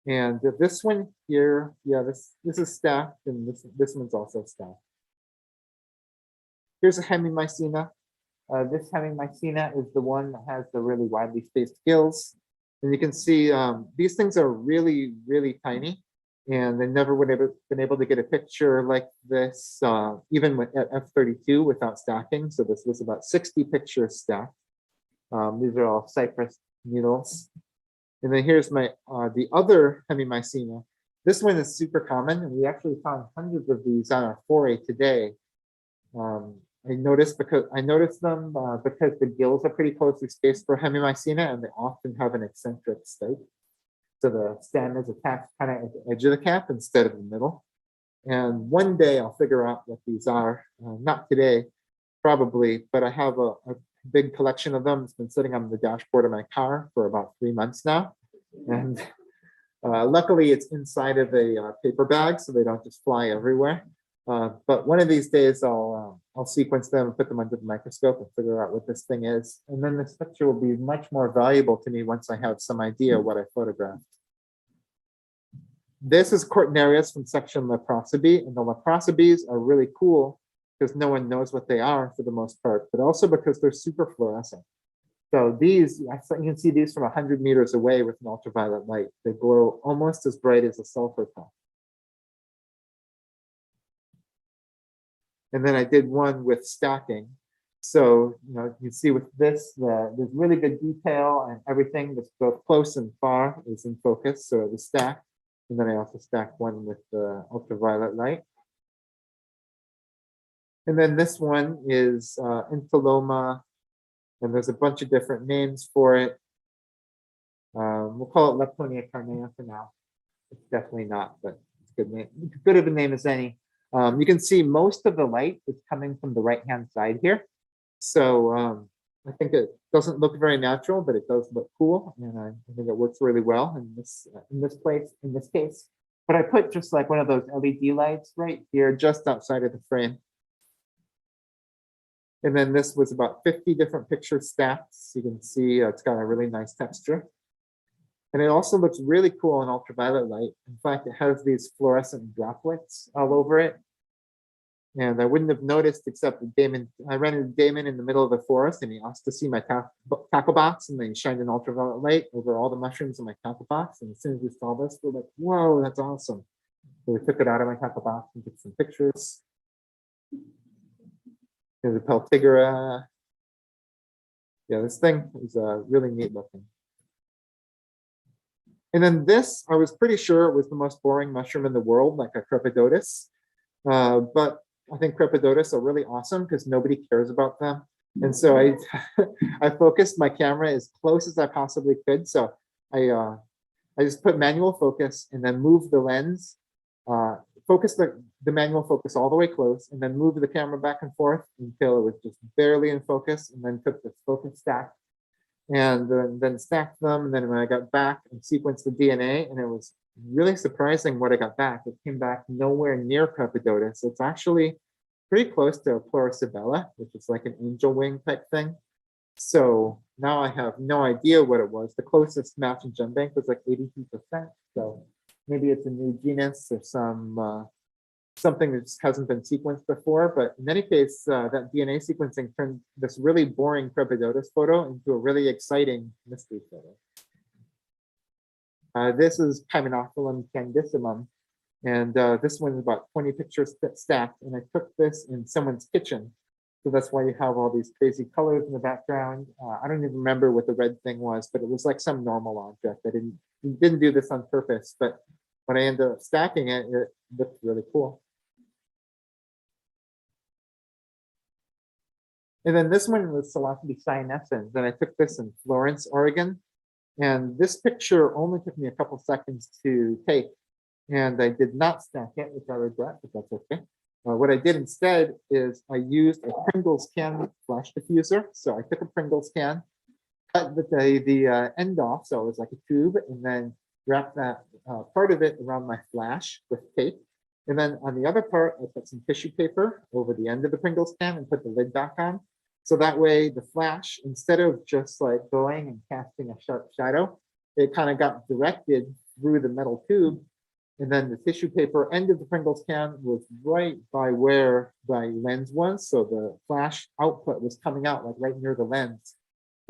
And this one here, yeah, this is stacked, and this one's also stacked. Here's a hemimycena. This hemimycena is the one that has the really widely spaced gills. And you can see these things are really, really tiny. And they never would have been able to get a picture like this, even with at F32 without stacking. So this was about 60 pictures stacked. These are all cypress needles. And then here's my the other hemimycena. This one is super common, and we actually found hundreds of these on our foray today. I noticed them because the gills are pretty closely spaced for hemimycena, and they often have an eccentric stike. So the stem is attached kind of at the edge of the cap instead of the middle. And one day I'll figure out what these are. Not today, probably, but I have a big collection of them. It's been sitting on the dashboard of my car for about 3 months now. And luckily it's inside of a paper bag, so they don't just fly everywhere. But one of these days I'll sequence them and put them under the microscope and figure out what this thing is. And then this picture will be much more valuable to me once I have some idea what I photographed. This is Cortinarius from section Leprosibie, and the Leprosibes are really cool because no one knows what they are for the most part, but also because they're super fluorescent. So these, you can see these from 100 meters away with an ultraviolet light. They glow almost as bright as a sulfur top. And then I did one with stacking. So, you can see with this, there's really good detail and everything that's both close and far is in focus. So it was stacked. And then I also stacked one with the ultraviolet light. And then this one is Intaloma, and there's a bunch of different names for it. We'll call it Leptonia carnea for now. It's definitely not, but it's a good name. Good of a name as any. You can see most of the light is coming from the right-hand side here. So I think it doesn't look very natural, but it does look cool, and I think it works really well in this case. But I put just like one of those LED lights right here, just outside of the frame. And then this was about 50 different pictures stacked. So you can see it's got a really nice texture. And it also looks really cool in ultraviolet light. In fact, it has these fluorescent droplets all over it. And I wouldn't have noticed except that Damon, I ran into Damon in the middle of the forest and he asked to see my tackle box, and then he shined an ultraviolet light over all the mushrooms in my tackle box. And as soon as we saw this, we're like, whoa, that's awesome. So we took it out of my tackle box and took some pictures. Here's a Peltigera. Yeah, this thing is really neat looking. And then this, I was pretty sure it was the most boring mushroom in the world, like a Crepidotus. But I think Crepidotus are really awesome because nobody cares about them. And so I, I focused my camera as close as I possibly could. So I just put manual focus and then move the lens, focus the manual focus all the way close, and then move the camera back and forth until it was just barely in focus, and then took the focus stack and then stacked them. And then when I got back and sequenced the DNA, and it was really surprising what I got back. It came back nowhere near Crepidotus. It's actually pretty close to a Pleurisabella, which is like an angel wing type thing. So now I have no idea what it was. The closest match in GenBank was like 82%. So maybe it's a new genus or something that just hasn't been sequenced before. But in any case, that DNA sequencing turned this really boring Crepidotus photo into a really exciting mystery photo. This is Hymenophyllum candissimum, and this one is about 20 pictures stacked, and I took this in someone's kitchen. So that's why you have all these crazy colors in the background. I don't even remember what the red thing was, but it was like some normal object. I didn't do this on purpose, but when I ended up stacking it, it looked really cool. And then this one was Psilocybe cyanescens, and I took this in Florence, Oregon. And this picture only took me a couple seconds to take, and I did not stack it, which I regret, but that's okay. What I did instead is I used a Pringles can flash diffuser. So I took a Pringles can, cut the end off, so it was like a tube, and then wrapped that part of it around my flash with tape. And then on the other part, I put some tissue paper over the end of the Pringles can and put the lid back on. So that way the flash, instead of just like going and casting a sharp shadow, it kind of got directed through the metal tube. And then the tissue paper end of the Pringles can was right by where my lens was. So the flash output was coming out like right near the lens.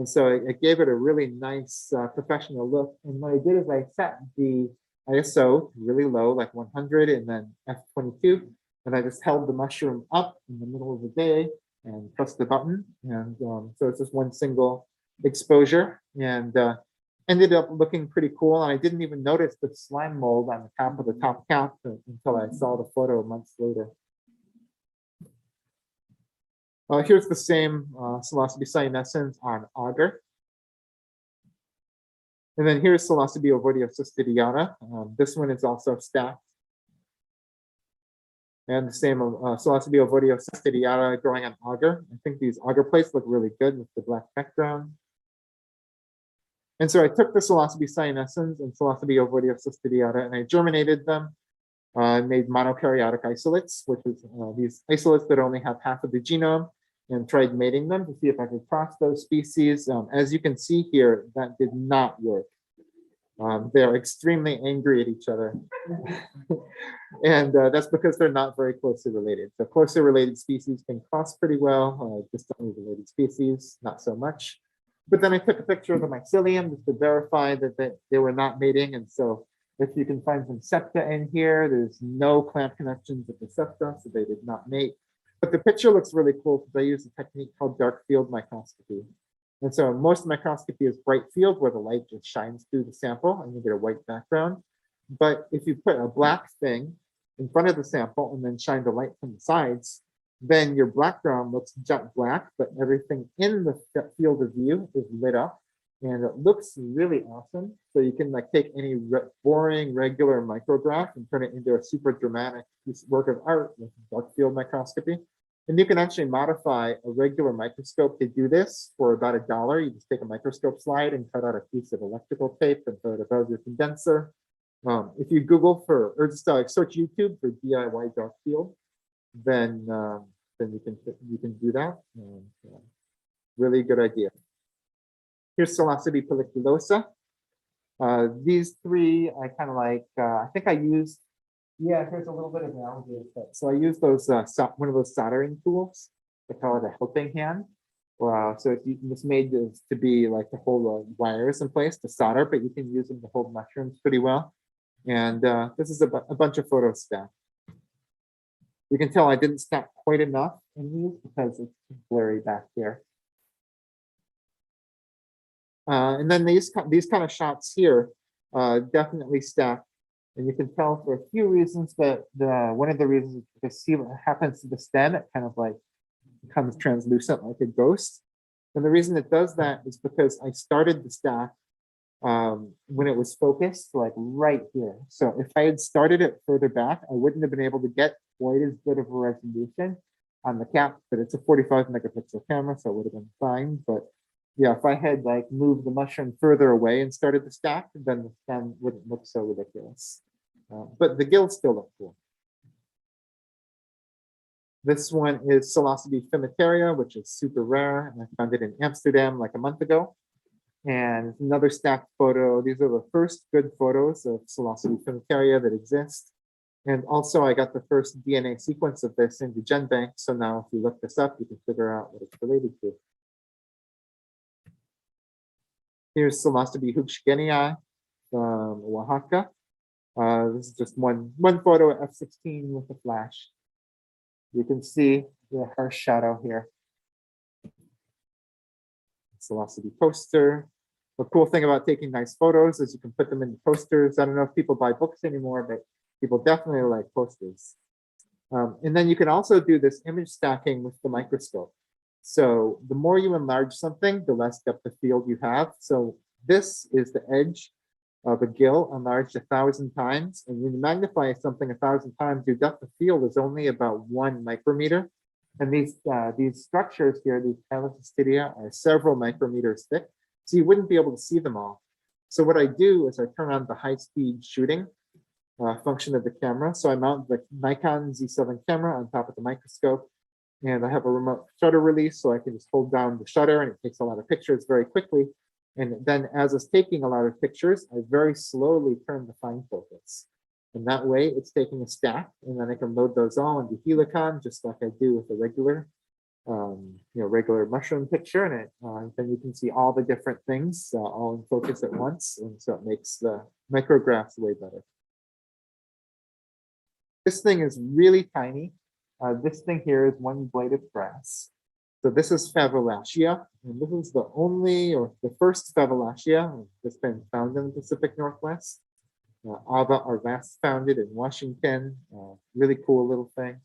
And so it gave it a really nice professional look. And what I did is I set the ISO really low, like 100, and then F22. And I just held the mushroom up in the middle of the day and press the button. And so it's just one single exposure, and ended up looking pretty cool. And I didn't even notice the slime mold on the top of the top cap until I saw the photo months later. Here's the same Psilocybe cyanescens on agar. And then here's Psilocybe ovoidiocystidiata. This one is also stacked. And the same Psilocybe ovoidiocystidiata growing on agar. I think these agar plates look really good with the black background. And so I took the Psilocybe cyanescens and Psilocybe ovoidiocystidiata and I germinated them. I made monokaryotic isolates, which is these isolates that only have half of the genome, and tried mating them to see if I could cross those species. As you can see here, that did not work. They are extremely angry at each other. And that's because they're not very closely related. So closely related species can cross pretty well, distantly related species, not so much. But then I took a picture of the mycelium just to verify that they were not mating. And so if you can find some septa in here, there's no clamp connections with the septa, so they did not mate. But the picture looks really cool because I use a technique called dark field microscopy. And so most microscopy is bright field where the light just shines through the sample and you get a white background. But if you put a black thing in front of the sample and then shine the light from the sides, then your background looks jet black, but everything in the field of view is lit up and it looks really awesome. So you can like take any boring regular micrograph and turn it into a super dramatic piece of work of art with dark field microscopy. And you can actually modify a regular microscope to do this for about $1. You just take a microscope slide and cut out a piece of electrical tape and put it above your condenser. If you Google for, or just search YouTube for DIY dark field, then you can do that. Really good idea. Here's Psilocybe pelliculosa. These three I kind of like. I think I used. Yeah, here's a little bit of an alligator foot. So I use those one of those soldering tools. They call it a helping hand. So it's made to be like to hold wires in place to solder, but you can use them to hold mushrooms pretty well. And this is a bunch of photos stacked. You can tell I didn't stack quite enough in these because it's blurry back here. And then these kind of shots here definitely stack. And you can tell for a few reasons, but one of the reasons is because see what happens to the stem, it kind of like becomes translucent like a ghost. And the reason it does that is because I started the stack when it was focused like right here. So if I had started it further back, I wouldn't have been able to get quite as good of a resolution on the cap, but it's a 45 megapixel camera, so it would have been fine. But yeah, if I had like moved the mushroom further away and started the stack, then the stem wouldn't look so ridiculous. But the gills still look cool. This one is Psilocybe fimitaria, which is super rare, and I found it in Amsterdam like a month ago. And another stacked photo. These are the first good photos of Psilocybe fimitaria that exist. And also I got the first DNA sequence of this into GenBank. So now if you look this up, you can figure out what it's related to. Here's Psilocybe huchgenii from Oaxaca. This is just one photo at f16 with a flash. You can see the harsh shadow here. Psilocybe poster. The cool thing about taking nice photos is you can put them into posters. I don't know if people buy books anymore, but people definitely like posters. And then you can also do this image stacking with the microscope. So the more you enlarge something, the less depth of field you have. So this is the edge of a gill enlarged 1,000 times. And when you magnify something 1,000 times, your depth of field is only about 1 micrometer. And these structures here, these Palacistidia, are several micrometers thick. So you wouldn't be able to see them all. So what I do is I turn on the high-speed shooting function of the camera. So I mount the Nikon Z7 camera on top of the microscope. And I have a remote shutter release, so I can just hold down the shutter and it takes a lot of pictures very quickly. And then as it's taking a lot of pictures, I very slowly turn the fine focus. And that way it's taking a stack, and then I can load those all into Helicon, just like I do with a regular, regular mushroom picture. And then you can see all the different things all in focus at once. And so it makes the micrographs way better. This thing is really tiny. This thing here is one blade of grass. So this is Favolacea, and this is the only or the first Favolacea that's been found in the Pacific Northwest. Ava Arvas found it in Washington. Really cool little thing.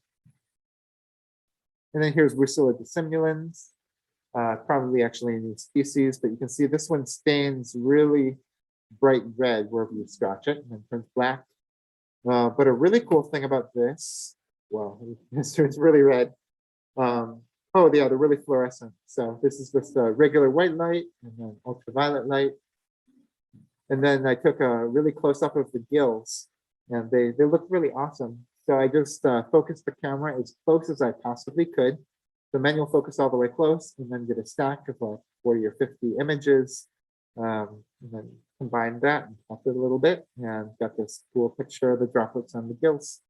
And then here's Rusula dissimulans, probably actually a new species, but you can see this one stains really bright red wherever you scratch it and then turns black. But a really cool thing about this, well, this turns really red. Oh, yeah, they're really fluorescent. So this is just regular white light and then ultraviolet light. And then I took a really close up of the gills, and they look really awesome. So I just focused the camera as close as I possibly could. The manual focus all the way close, and then did a stack of like 40 or 50 images. And then combined that and popped it a little bit, and got this cool picture of the droplets on the gills.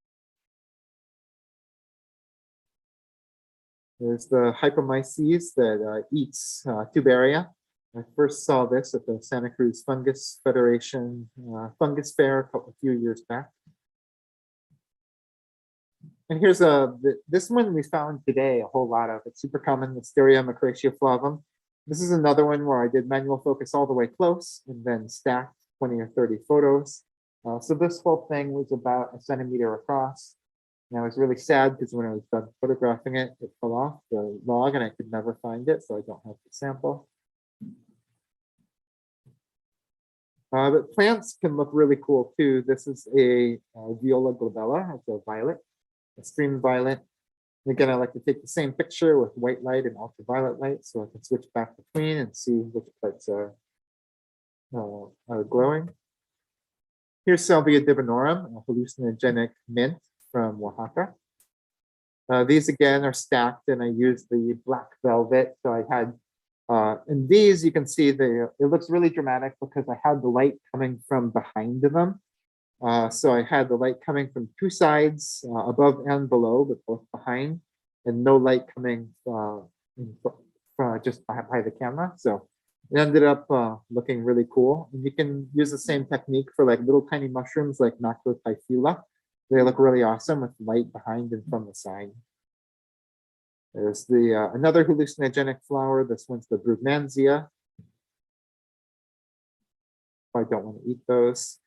There's the Hypomyces that eats tubaria. I first saw this at the Santa Cruz Fungus Federation Fungus Fair a few years back. And here's this one we found today a whole lot of. It's super common, Wisteria macratioflavum. This is another one where I did manual focus all the way close and then stacked 20 or 30 photos. So this whole thing was about a centimeter across. And I was really sad because when I was done photographing it, it fell off the log and I could never find it, so I don't have the sample. But plants can look really cool too. This is a Viola glabella. It's a violet, a stream violet. And again, I like to take the same picture with white light and ultraviolet light so I can switch back between and see which parts are glowing. Here's Salvia divinorum, a hallucinogenic mint from Oaxaca. These again are stacked and I used the black velvet. So I had, and these you can see it looks really dramatic because I had the light coming from behind them. So I had the light coming from two sides, above and below, but both behind, and no light coming just by the camera. So it ended up looking really cool. And you can use the same technique for like little tiny mushrooms like Macrotyphula. They look really awesome with light behind and from the side. There's the another hallucinogenic flower. This one's the Brugmansia. I don't want to eat those.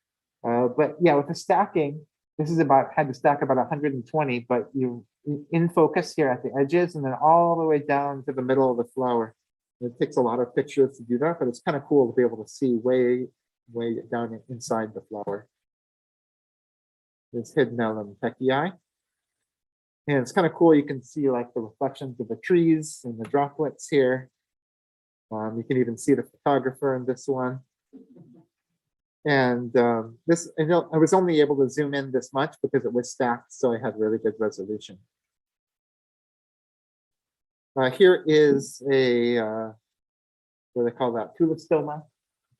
But yeah, with the stacking, this is about, had to stack about 120, but you in focus here at the edges and then all the way down to the middle of the flower. It takes a lot of pictures to do that, but it's kind of cool to be able to see way down inside the flower. There's hidden Pecii. And it's kind of cool. You can see like the reflections of the trees and the droplets here. You can even see the photographer in this one. And this, I was only able to zoom in this much because it was stacked, so I had really good resolution. Here is a, what do they call that, tulistoma.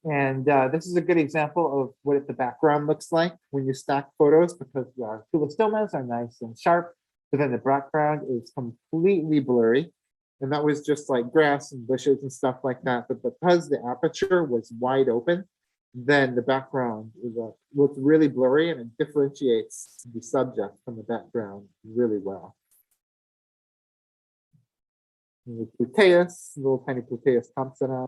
And this is a good example of what the background looks like when you stack photos, because tulistomas are nice and sharp, but then the background is completely blurry. And that was just like grass and bushes and stuff like that. But because the aperture was wide open, then the background looks really blurry and it differentiates the subject from the background really well. Pluteus, little tiny Pluteus thompsoni.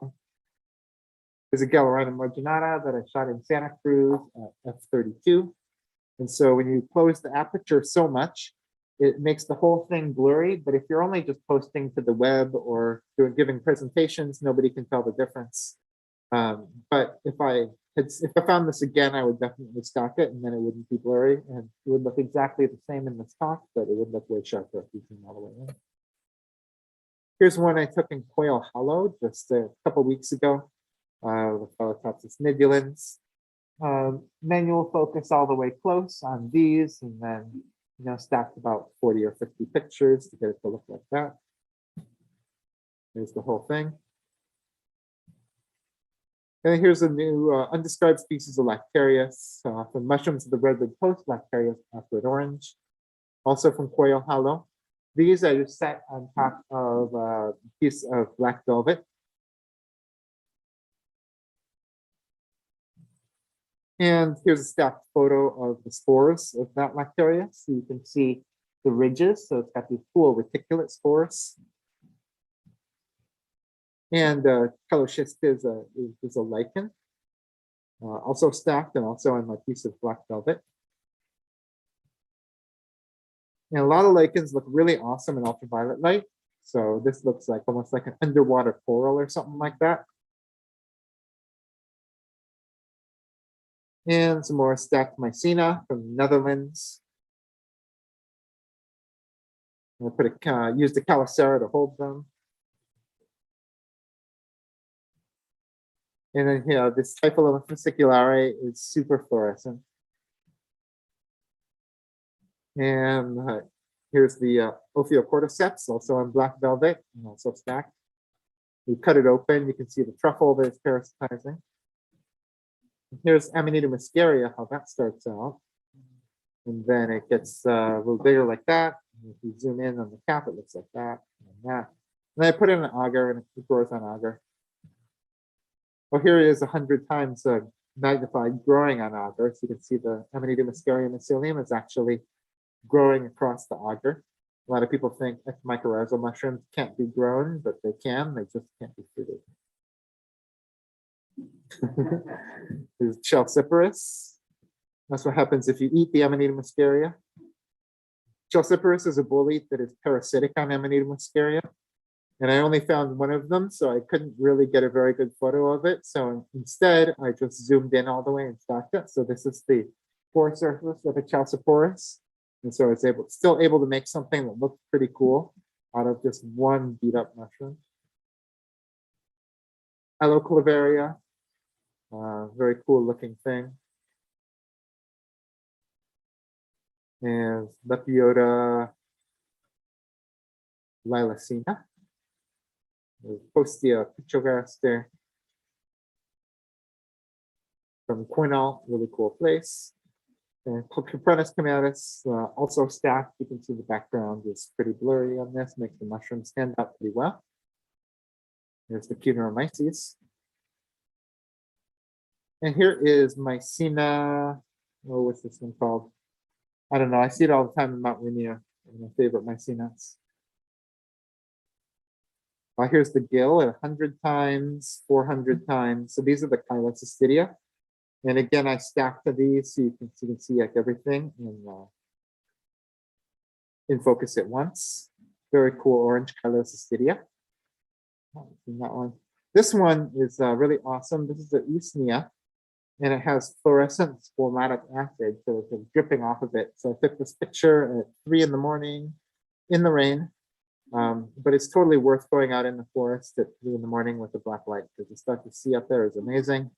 There's a Galerina marginata that I shot in Santa Cruz at f32. And so when you close the aperture so much, it makes the whole thing blurry. But if you're only just posting to the web or giving presentations, nobody can tell the difference. But if I found this again, I would definitely stock it and then it wouldn't be blurry and it would look exactly the same in this talk, but it would look way sharper if you zoom all the way in. Here's one I took in Quail Hollow just a couple weeks ago with Phyllotaxis nidulans. Manual focus all the way close on these and then stacked about 40 or 50 pictures to get it to look like that. Here's the whole thing. And here's a new undescribed species of Lactarius from mushrooms of the redwood coast, Lactarius acrid orange, also from Quail Hollow. These are just set on top of a piece of black velvet. And here's a stacked photo of the spores of that Lactarius. So you can see the ridges. So it's got these cool reticulate spores. And Caloschist is a lichen, also stacked and also on my piece of black velvet. And a lot of lichens look really awesome in ultraviolet light. So this looks like almost like an underwater coral or something like that. And some more stacked Mycena from the Netherlands. I used the Calicera to hold them. And then here, this Typhloema fasciculare is super fluorescent. And here's the Ophiocordyceps, also on black velvet and also stacked. You cut it open, you can see the truffle that is parasitizing. Here's Amanita muscaria, how that starts out. And then it gets a little bigger like that. And if you zoom in on the cap, it looks like that and that. And I put it in an agar and it grows on agar. Well, here it is 100 times magnified growing on agar. So you can see the Amanita muscaria mycelium is actually growing across the agar. A lot of people think mycorrhizal mushrooms can't be grown, but they can. They just can't be fruited. There's Chalciparis. That's what happens if you eat the Amanita muscaria. Chalciparis is a bolete that is parasitic on Amanita muscaria. And I only found one of them, so I couldn't really get a very good photo of it. So instead, I just zoomed in all the way and stacked it. So this is the pore surface of a Chalciparis. And so I was still able to make something that looked pretty cool out of just one beat up mushroom. Alloclavaria, very cool looking thing. And Lepiota lilacina. Postia pichogaster from Quinault, really cool place. And Coprinus comatus, also stacked. You can see the background is pretty blurry on this, makes the mushroom stand out pretty well. Here's the Cuneomyces. And here is Mycena. Oh, what's this one called? I don't know. I see it all the time in Mount Rainier. My favorite Mycenas. Here's the gill at 100 times, 400 times. So these are the Chylocystia. And again, I stacked these so you can see like everything in focus at once. Very cool orange Chylocystia. That one. This one is really awesome. This is the Usnea, and it has fluorescent squamatic acid, so it's dripping off of it. So I took this picture at 3 in the morning in the rain. But it's totally worth going out in the forest at 3 in the morning with a black light because the stuff you see up there is amazing.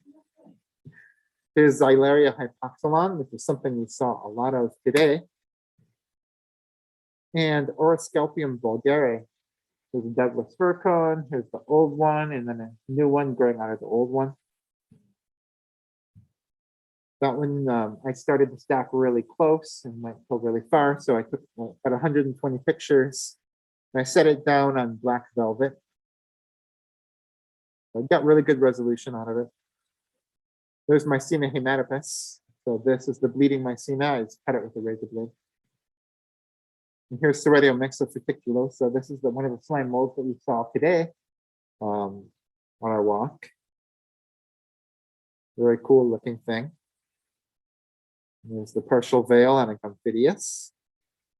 Here's Xylaria hypoxylon, which is something we saw a lot of today. And Oroscalpium vulgare. Here's a Douglas fir cone, here's the old one, and then a new one growing out of the old one. That one, I started to stack really close and went really far, so I took about 120 pictures. I set it down on black velvet. I got really good resolution out of it. There's Mycena hematopus. So this is the bleeding Mycena. I just cut it with a razor blade. And here's Soretio futiculosa. This is one of the slime molds that we saw today on our walk. Very cool looking thing. There's the partial veil on a Gomphidius.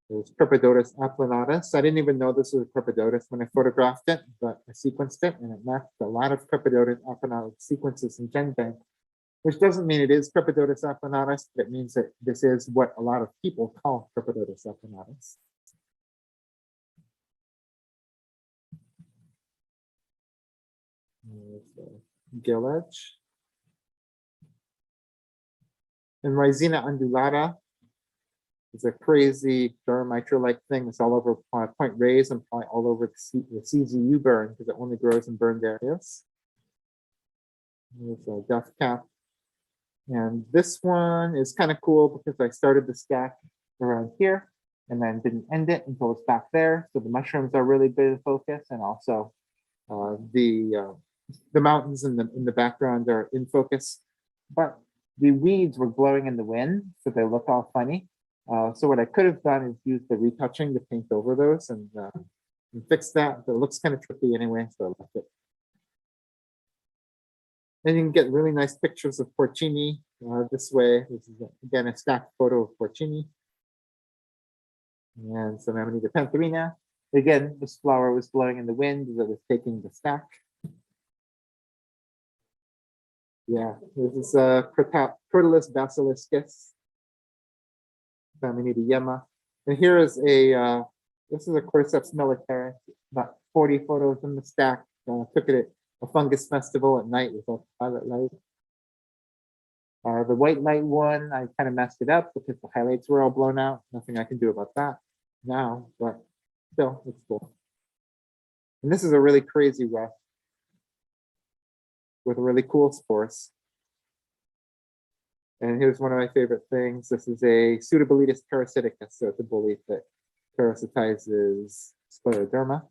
There's Crepidotus applanatus. I didn't even know this was a Crepidotus when I photographed it, but I sequenced it and it matched a lot of Crepidotus applanatus sequences in GenBank, which doesn't mean it is Crepidotus applanatus, but it means that this is what a lot of people call Crepidotus applanatus. There's the gill edge. And Rhizina undulata is a crazy mitral-like thing that's all over Point Reyes and probably all over the CZU burn because it only grows in burned areas. There's a duff cap. And this one is kind of cool because I started the stack around here and then didn't end it until it's back there. So the mushrooms are really good in focus, and also the mountains in the background are in focus. But the weeds were blowing in the wind, so they look all funny. So what I could have done is use the retouching to paint over those and fix that, but it looks kind of trippy anyway, so I left it. And you can get really nice pictures of porcini this way. This is, again, a stacked photo of porcini. And some Amanita pantherina. Again, this flower was blowing in the wind as it was taking the stack. Yeah, this is Crotalus basiliscus. Amanita yema. And here is this is a Cordyceps militaris, about 40 photos in the stack. Took it at a fungus festival at night with a pilot light. The white light one, I kind of messed it up because the highlights were all blown out. Nothing I can do about that now, but still, it's cool. And this is a really crazy rough with really cool spores. And here's one of my favorite things. This is a Pseudobolitus parasiticus, so it's a bolete that parasitizes scleroderma.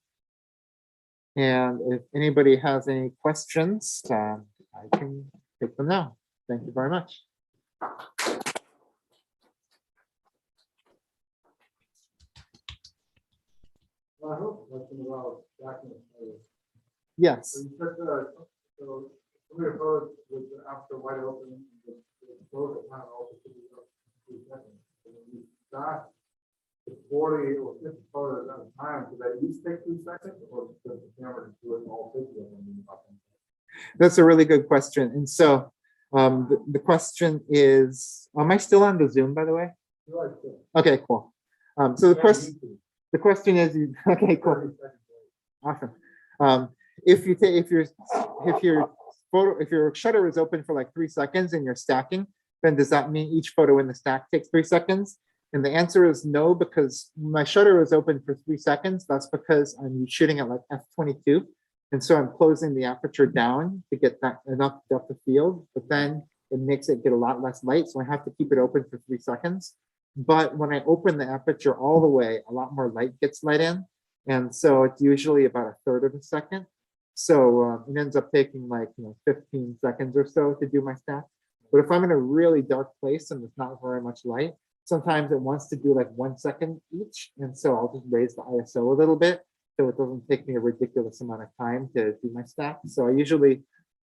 And if anybody has any questions, I can take them now. Thank you very much. I hope that's in about document. Yes. So you took so some of your photos with the after wide open, the photos that kind of also took you up 2 seconds. And when you start the 40 or 50 photos at a time, do they each take 2 seconds or does the camera do it all 50 of them in about 10 seconds? That's a really good question. And so the question is, am I still on the Zoom, by the way? You like to- Okay, cool. So Yeah, YouTube. the question is, okay, cool. 30 seconds. Awesome. If your shutter is open for like 3 seconds and you're stacking, then does that mean each photo in the stack takes 3 seconds? And the answer is no, because my shutter is open for 3 seconds. That's because I'm shooting at like f22. And so I'm closing the aperture down to get that enough depth of field, but then it makes it get a lot less light. So I have to keep it open for 3 seconds. But when I open the aperture all the way, a lot more light gets let in. And so it's usually about 1/3 of a second. So it ends up taking like 15 seconds or so to do my stack. But if I'm in a really dark place and there's not very much light, sometimes it wants to do like 1 second each. And so I'll just raise the ISO a little bit so it doesn't take me a ridiculous amount of time to do my stack. So I usually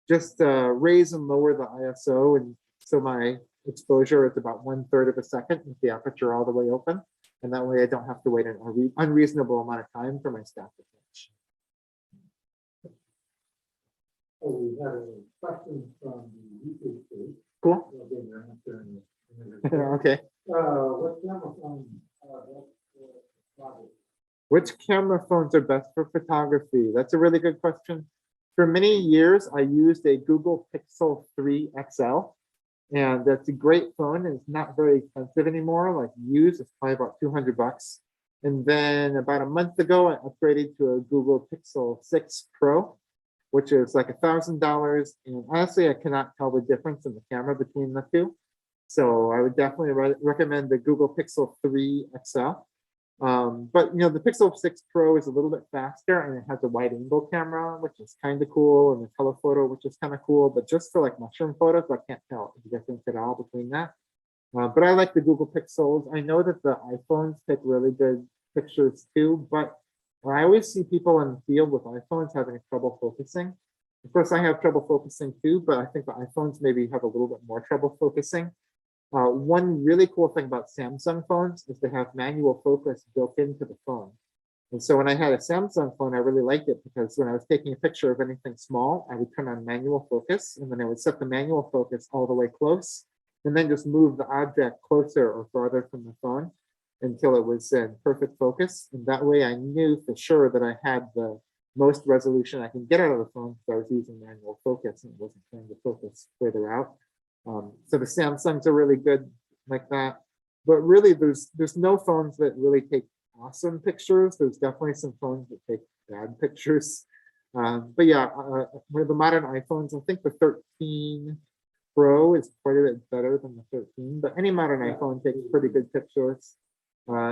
just raise and lower the ISO. And so my exposure is about 1/3 of a second with the aperture all the way open. And that way I don't have to wait an unreasonable amount of time for my stack to finish. Oh, we have a question from the YouTube page. Cool. We'll get your answer in a minute. Okay. What camera phone? Which camera phones are best for photography? That's a really good question. For many years, I used a Google Pixel 3 XL. And that's a great phone, and it's not very expensive anymore. Like used, it's probably about $200. And then about a month ago, I upgraded to a Google Pixel 6 Pro, which is like $1,000. And honestly, I cannot tell the difference in the camera between the two. So I would definitely recommend the Google Pixel 3 XL. But the Pixel 6 Pro is a little bit faster and it has a wide angle camera, which is kind of cool, and the telephoto, which is kind of cool. But just for like mushroom photos, I can't tell the difference at all between that. But I like the Google Pixels. I know that the iPhones take really good pictures too, but I always see people in the field with iPhones having trouble focusing. Of course, I have trouble focusing too, but I think the iPhones maybe have a little bit more trouble focusing. One really cool thing about Samsung phones is they have manual focus built into the phone. And so when I had a Samsung phone, I really liked it because when I was taking a picture of anything small, I would turn on manual focus, and then I would set the manual focus all the way close, and then just move the object closer or farther from the phone until it was in perfect focus. And that way I knew for sure that I had the most resolution I can get out of the phone because I was using manual focus and wasn't trying to focus further out. So the Samsungs are really good like that, but really there's no phones that really take awesome pictures. There's definitely some phones that take bad pictures. But yeah, with the modern iPhones, I think the 13 Pro is quite a bit better than the 13, but any modern iPhone takes pretty good pictures.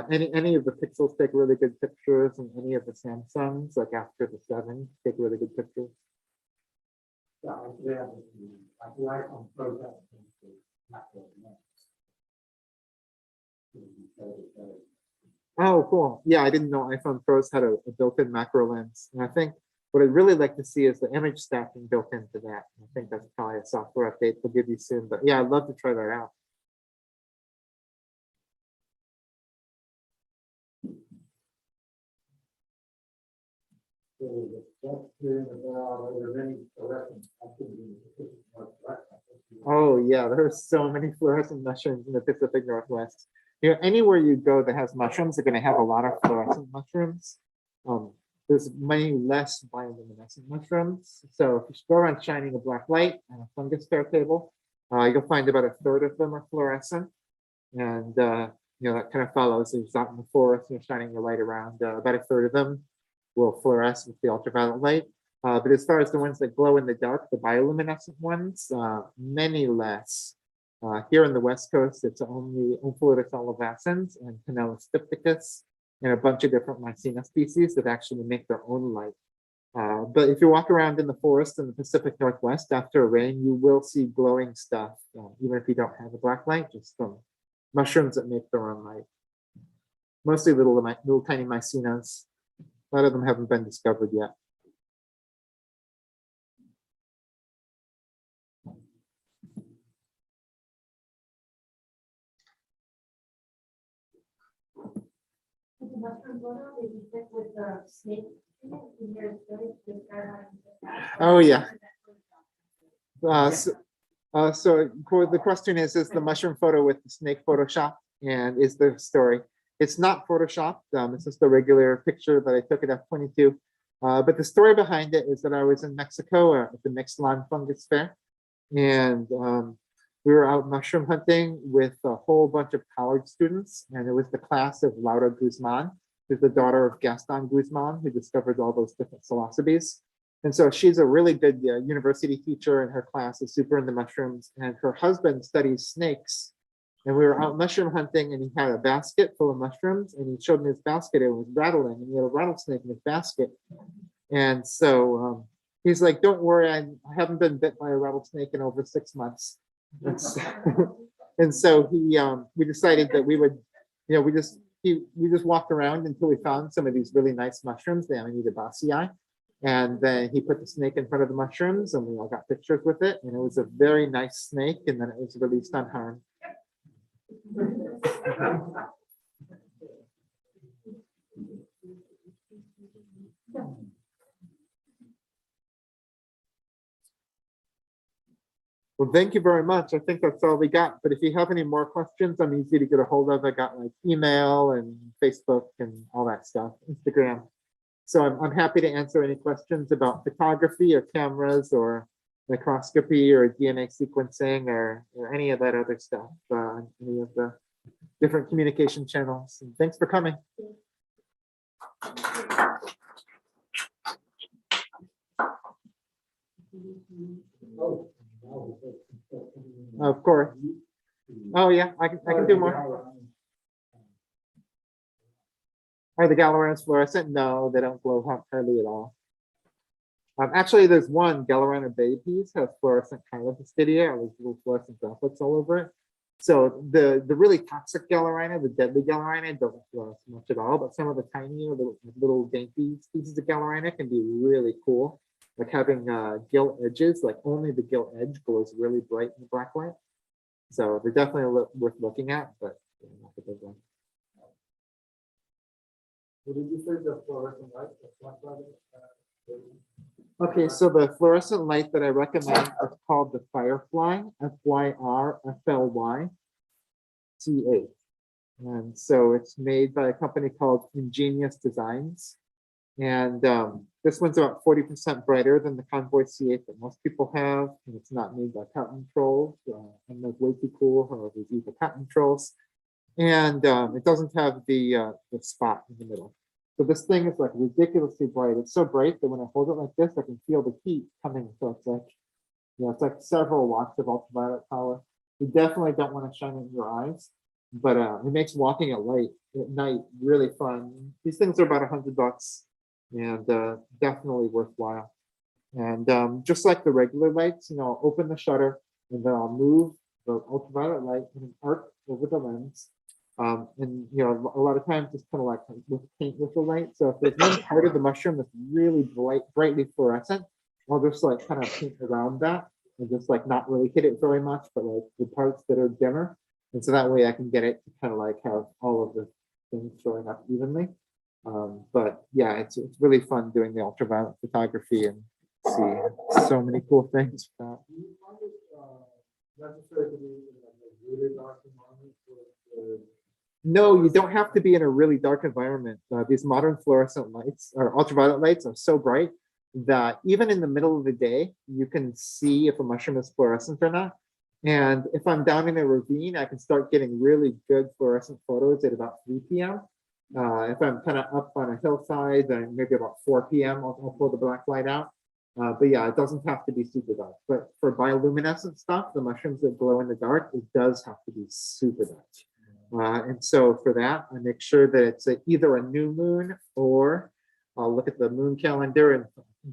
Any of the Pixels take really good pictures, and any of the Samsungs, like after the 7, take really good pictures. Oh, cool. Yeah, I didn't know iPhone Pros had a built-in macro lens. And I think what I'd really like to see is the image stacking built into that. I think that's probably a software update we'll give you soon. But yeah, I'd love to try that out. Oh yeah, there are so many fluorescent mushrooms in the Pacific Northwest. Anywhere you go that has mushrooms, they're going to have a lot of fluorescent mushrooms. There's many less bioluminescent mushrooms. So if you go around shining a black light on a fungus fair table, you'll find about 1/3 of them are fluorescent. And that kind of follows. If you're out in the forest and you're shining your light around, about 1/3 of them will fluoresce with the ultraviolet light. But as far as the ones that glow in the dark, the bioluminescent ones, many less. Here in the West Coast, it's only Omphalus olivacans and Pinellus stypticus and a bunch of different Mycena species that actually make their own light. But if you walk around in the forest in the Pacific Northwest after a rain, you will see glowing stuff, even if you don't have a black light, just from mushrooms that make their own light. Mostly little tiny Mycenas. A lot of them haven't been discovered yet. Oh, yeah. So the question is the mushroom photo with the snake Photoshop, and is the story? It's not Photoshopped. It's just a regular picture that I took at F22. But the story behind it is that I was in Mexico at the Mixlan Fungus Fair, and we were out mushroom hunting with a whole bunch of college students, and it was the class of Laura Guzman, who's the daughter of Gaston Guzman, who discovered all those different psilocybes. And so she's a really good university teacher, and her class is super into mushrooms, and her husband studies snakes. And we were out mushroom hunting, and he had a basket full of mushrooms, and he showed me his basket, and it was rattling, and he had a rattlesnake in his basket. And so he's like, don't worry, I haven't been bit by a rattlesnake in over 6 months. And so we decided that we would, we just walked around until we found some of these really nice mushrooms, the Amanita bassii. And then he put the snake in front of the mushrooms, and we all got pictures with it. And it was a very nice snake, and then it was released unharmed. Well, thank you very much. I think that's all we got. But if you have any more questions, I'm easy to get a hold of. I got like email and Facebook and all that stuff, Instagram. So I'm happy to answer any questions about photography or cameras or microscopy or DNA sequencing or any of that other stuff, any of the different communication channels. And thanks for coming. Of course. Oh yeah, I can do more. Are the Gallerans fluorescent? No, they don't glow hardly at all. Actually, there's one Gallerana baby piece has fluorescent chylophistidia, with little fluorescent droplets all over it. So the really toxic Gallerina, the deadly Gallerina, doesn't fluoresce much at all. But some of the tinier little dainty species of Gallerina can be really cool, like having gill edges. Like only the gill edge glows really bright in the black light. So they're definitely worth looking at, but not the big one. Did you say the fluorescent light? Okay, so the fluorescent light that I recommend is called the Firefly, FYRFLY C8. And so it's made by a company called Ingenious Designs. And this one's about 40% brighter than the Convoy C8 that most people have. And it's not made by patent trolls. And that's way too cool for these evil patent trolls. And it doesn't have the spot in the middle. So this thing is like ridiculously bright. It's so bright that when I hold it like this, I can feel the heat coming. So it's like, it's like several watts of ultraviolet power. You definitely don't want to shine it in your eyes, but it makes walking at night really fun. These things are about $100 and definitely worthwhile. And just like the regular lights, I'll open the shutter and then I'll move the ultraviolet light in an arc over the lens. And a lot of times it's kind of like with paint with the light. So if there's one part of the mushroom that's really brightly fluorescent, I'll just like kind of paint around that and just like not really hit it very much, but like the parts that are dimmer. And so that way I can get it to kind of like have all of the things showing up evenly. But yeah, it's really fun doing the ultraviolet photography and see so many cool things. No, you don't have to be in a really dark environment. These modern fluorescent lights or ultraviolet lights are so bright that even in the middle of the day, you can see if a mushroom is fluorescent or not. And if I'm down in a ravine, I can start getting really good fluorescent photos at about 3 p.m. If I'm kind of up on a hillside, then maybe about 4 p.m., I'll pull the black light out. But yeah, it doesn't have to be super dark. But for bioluminescent stuff, the mushrooms that glow in the dark, it does have to be super dark. And so for that, I make sure that it's either a new moon or I'll look at the moon calendar and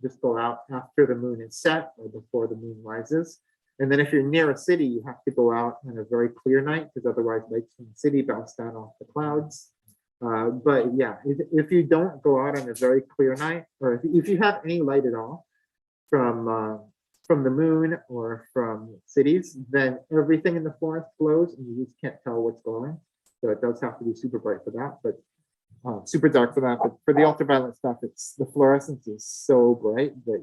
just go out after the moon is set or before the moon rises. And then if you're near a city, you have to go out on a very clear night because otherwise lights from the city bounce down off the clouds. But yeah, if you don't go out on a very clear night, or if you have any light at all from the moon or from cities, then everything in the forest glows and you just can't tell what's glowing. So it does have to be super bright for that, but super dark for that. But for the ultraviolet stuff, it's the fluorescence is so bright that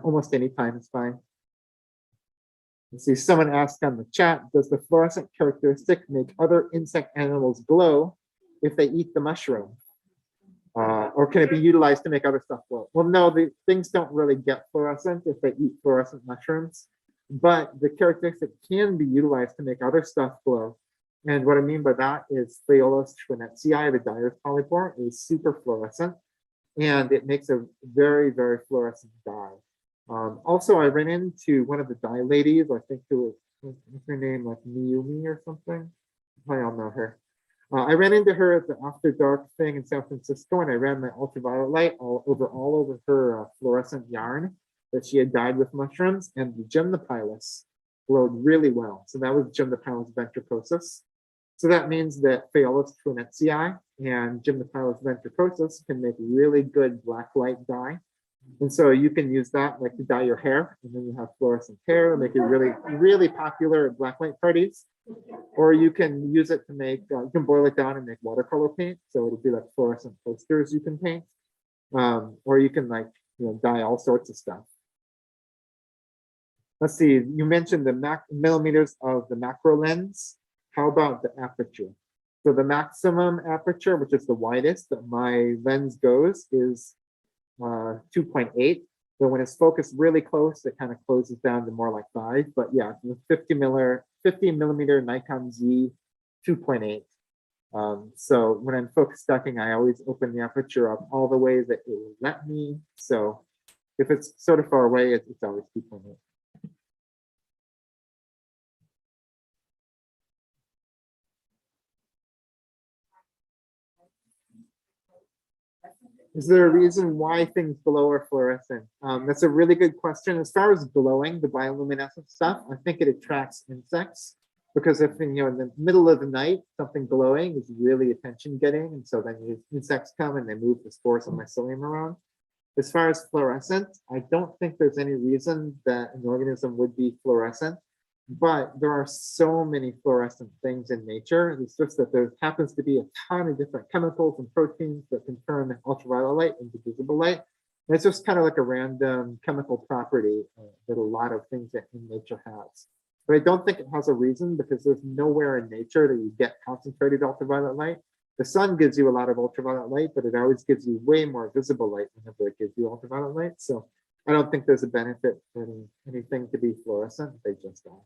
almost any time is fine. Let's see, someone asked on the chat, does the fluorescent characteristic make other insect animals glow if they eat the mushroom? Or can it be utilized to make other stuff glow? Well, no, the things don't really get fluorescent if they eat fluorescent mushrooms, but the characteristic can be utilized to make other stuff glow. And what I mean by that is Phaeolus schwannetsii, the dyer's polypore, is super fluorescent, and it makes a very, very fluorescent dye. Also, I ran into one of the dye ladies, I think what's her name, like Miyumi or something. I all know her. I ran into her at the After Dark thing in San Francisco, and I ran my ultraviolet light all over her fluorescent yarn that she had dyed with mushrooms, and the Gymnopilus glowed really well. So that was Gymnopilus ventricosus. So that means that Phaeolus schwannetsii and Gymnopilus ventricosus can make really good black light dye. And so you can use that like to dye your hair, and then you have fluorescent hair, make it really, really popular at blacklight parties. Or you can use it to make, you can boil it down and make watercolor paint. So it'll be like fluorescent posters you can paint. Or you can like, dye all sorts of stuff. Let's see, you mentioned the millimeters of the macro lens. How about the aperture? So the maximum aperture, which is the widest that my lens goes, is 2.8. So when it's focused really close, it kind of closes down to more like 5. But yeah, the 50 millimeter Nikon Z 2.8. So when I'm focus stacking, I always open the aperture up all the way that it will let me. So if it's sort of far away, it's always 2.8. Is there a reason why things glow or fluorescent? That's a really good question. As far as glowing, the bioluminescent stuff, I think it attracts insects, because if in the middle of the night, something glowing is really attention getting, and so then insects come and they move the spores of mycelium around. As far as fluorescent, I don't think there's any reason that an organism would be fluorescent, but there are so many fluorescent things in nature. It's just that there happens to be a ton of different chemicals and proteins that can turn ultraviolet light into visible light. And it's just kind of like a random chemical property that a lot of things in nature has. But I don't think it has a reason, because there's nowhere in nature that you get concentrated ultraviolet light. The sun gives you a lot of ultraviolet light, but it always gives you way more visible light whenever it gives you ultraviolet light. So I don't think there's a benefit for anything to be fluorescent. They just are.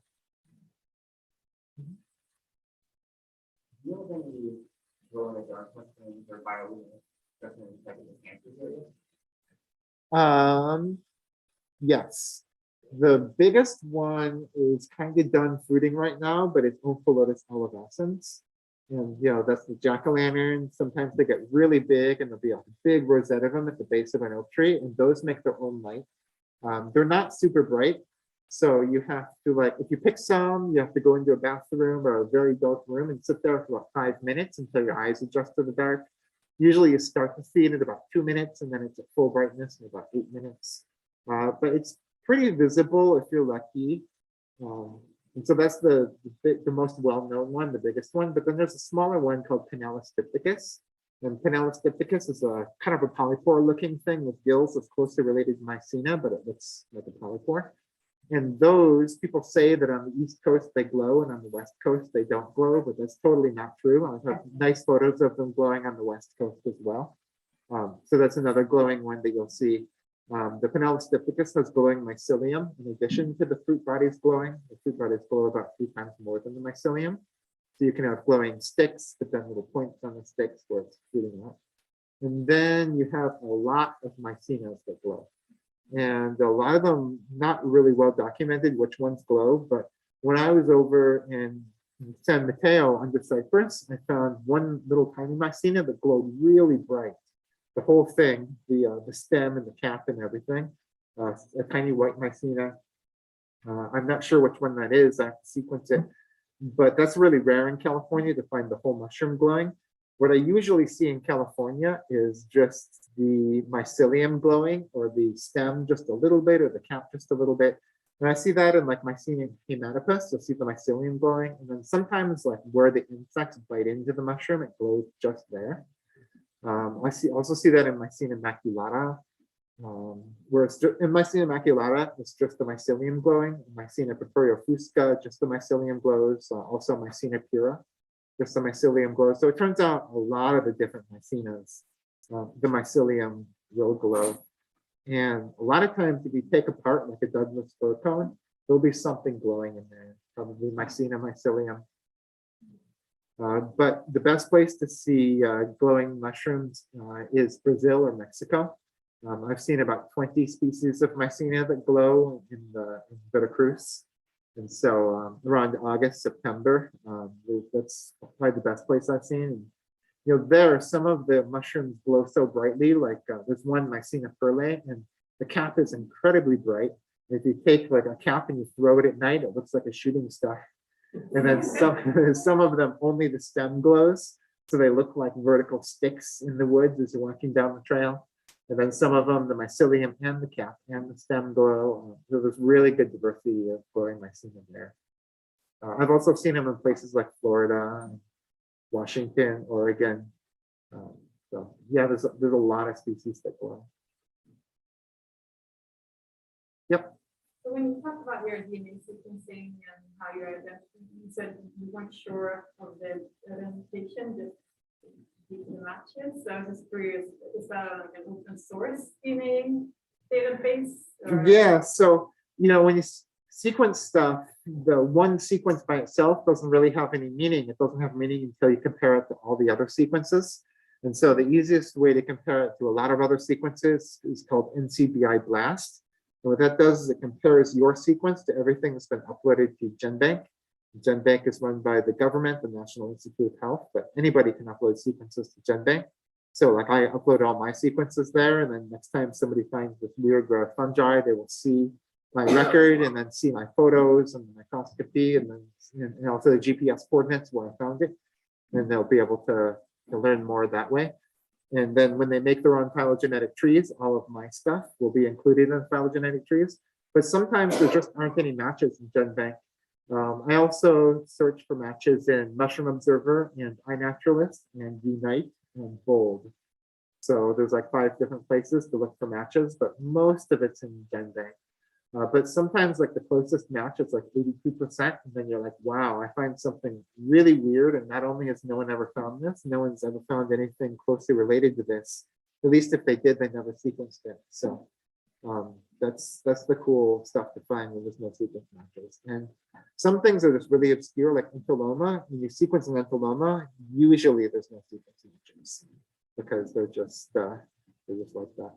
Do you have any glow in the dark mushrooms or bioluminescent answers? Yes. The biggest one is kind of done fruiting right now, but it's Omphaliotis olivescens. And that's the jack-o'-lantern. Sometimes they get really big, and there'll be a big rosette of them at the base of an oak tree, and those make their own light. They're not super bright. So you have to, like, if you pick some, you have to go into a bathroom or a very dark room and sit there for about 5 minutes until your eyes adjust to the dark. Usually you start to see it at about 2 minutes, and then it's at full brightness in about 8 minutes. But it's pretty visible if you're lucky. And so that's the most well-known one, the biggest one. But then there's a smaller one called Pinellus dipticus. And Pinellus dipticus is a kind of a polypore-looking thing with gills that's closely related to Mycena, but it looks like a polypore. And those, people say that on the East Coast they glow and on the West Coast they don't glow, but that's totally not true. I have nice photos of them glowing on the West Coast as well. So that's another glowing one that you'll see. The Pinellus dipticus has glowing mycelium in addition to the fruit bodies glowing. The fruit bodies glow about 3 times more than the mycelium. So you can have glowing sticks, but then little points on the sticks where it's shooting up. And then you have a lot of mycenas that glow. And a lot of them not really well documented which ones glow, but when I was over in San Mateo under Cyprus, I found one little tiny mycena that glowed really bright. The whole thing, the stem and the cap and everything, a tiny white mycena. I'm not sure which one that is. I have to sequence it, but that's really rare in California to find the whole mushroom glowing. What I usually see in California is just the mycelium glowing, or the stem just a little bit, or the cap just a little bit. And I see that in like Mycenium hematopus, you'll see the mycelium glowing. And then sometimes like where the insects bite into the mushroom, it glows just there. I also see that in Mycena maculata, where it's in Mycena maculata, it's just the mycelium glowing. In Mycena purpurea fusca, just the mycelium glows. Also Mycena pura, just the mycelium glows. So it turns out a lot of the different mycenas, the mycelium will glow. And a lot of times if you take apart like a Douglas fir cone, there'll be something glowing in there, probably Mycena mycelium. But the best place to see glowing mushrooms is Brazil or Mexico. I've seen about 20 species of Mycena that glow in Veracruz. And so around August, September, that's probably the best place I've seen. And, you know, there, some of the mushrooms glow so brightly, like there's one Mycena perlae, and the cap is incredibly bright. If you take like a cap and you throw it at night, it looks like a shooting star. And then some of them, only the stem glows. So they look like vertical sticks in the woods as you're walking down the trail. And then some of them, the mycelium and the cap and the stem glow. So there's really good diversity of glowing mycelium there. I've also seen them in places like Florida, Washington, Oregon. So yeah, there's a lot of species that glow. Yep. So when you talk about your DNA sequencing and how you're identifying, you said you weren't sure of the identification, just the matches. So I was just curious, is that like an open source DNA database? Or? Yeah, so you know, when you sequence stuff, the one sequence by itself doesn't really have any meaning. It doesn't have meaning until you compare it to all the other sequences. And so the easiest way to compare it to a lot of other sequences is called NCBI BLAST. And what that does is it compares your sequence to everything that's been uploaded to GenBank. GenBank is run by the government, the National Institute of Health, but anybody can upload sequences to GenBank. So like I upload all my sequences there, and then next time somebody finds this weird rare fungi, they will see my record and then see my photos and the microscopy and then and also the GPS coordinates where I found it. And they'll be able to learn more that way. And then when they make their own phylogenetic trees, all of my stuff will be included in phylogenetic trees. But sometimes there just aren't any matches in GenBank. I also search for matches in Mushroom Observer and iNaturalist and Unite and Bold. So there's like 5 different places to look for matches, but most of it's in GenBank. But sometimes like the closest match is like 82%, and then you're like, wow, I find something really weird, and not only has no one ever found this, no one's ever found anything closely related to this. At least if they did, they never sequenced it. So that's the cool stuff to find when there's no sequence matches. And some things are just really obscure, like Entoloma. When you sequence an Entoloma, usually there's no sequence matches because they're just like that.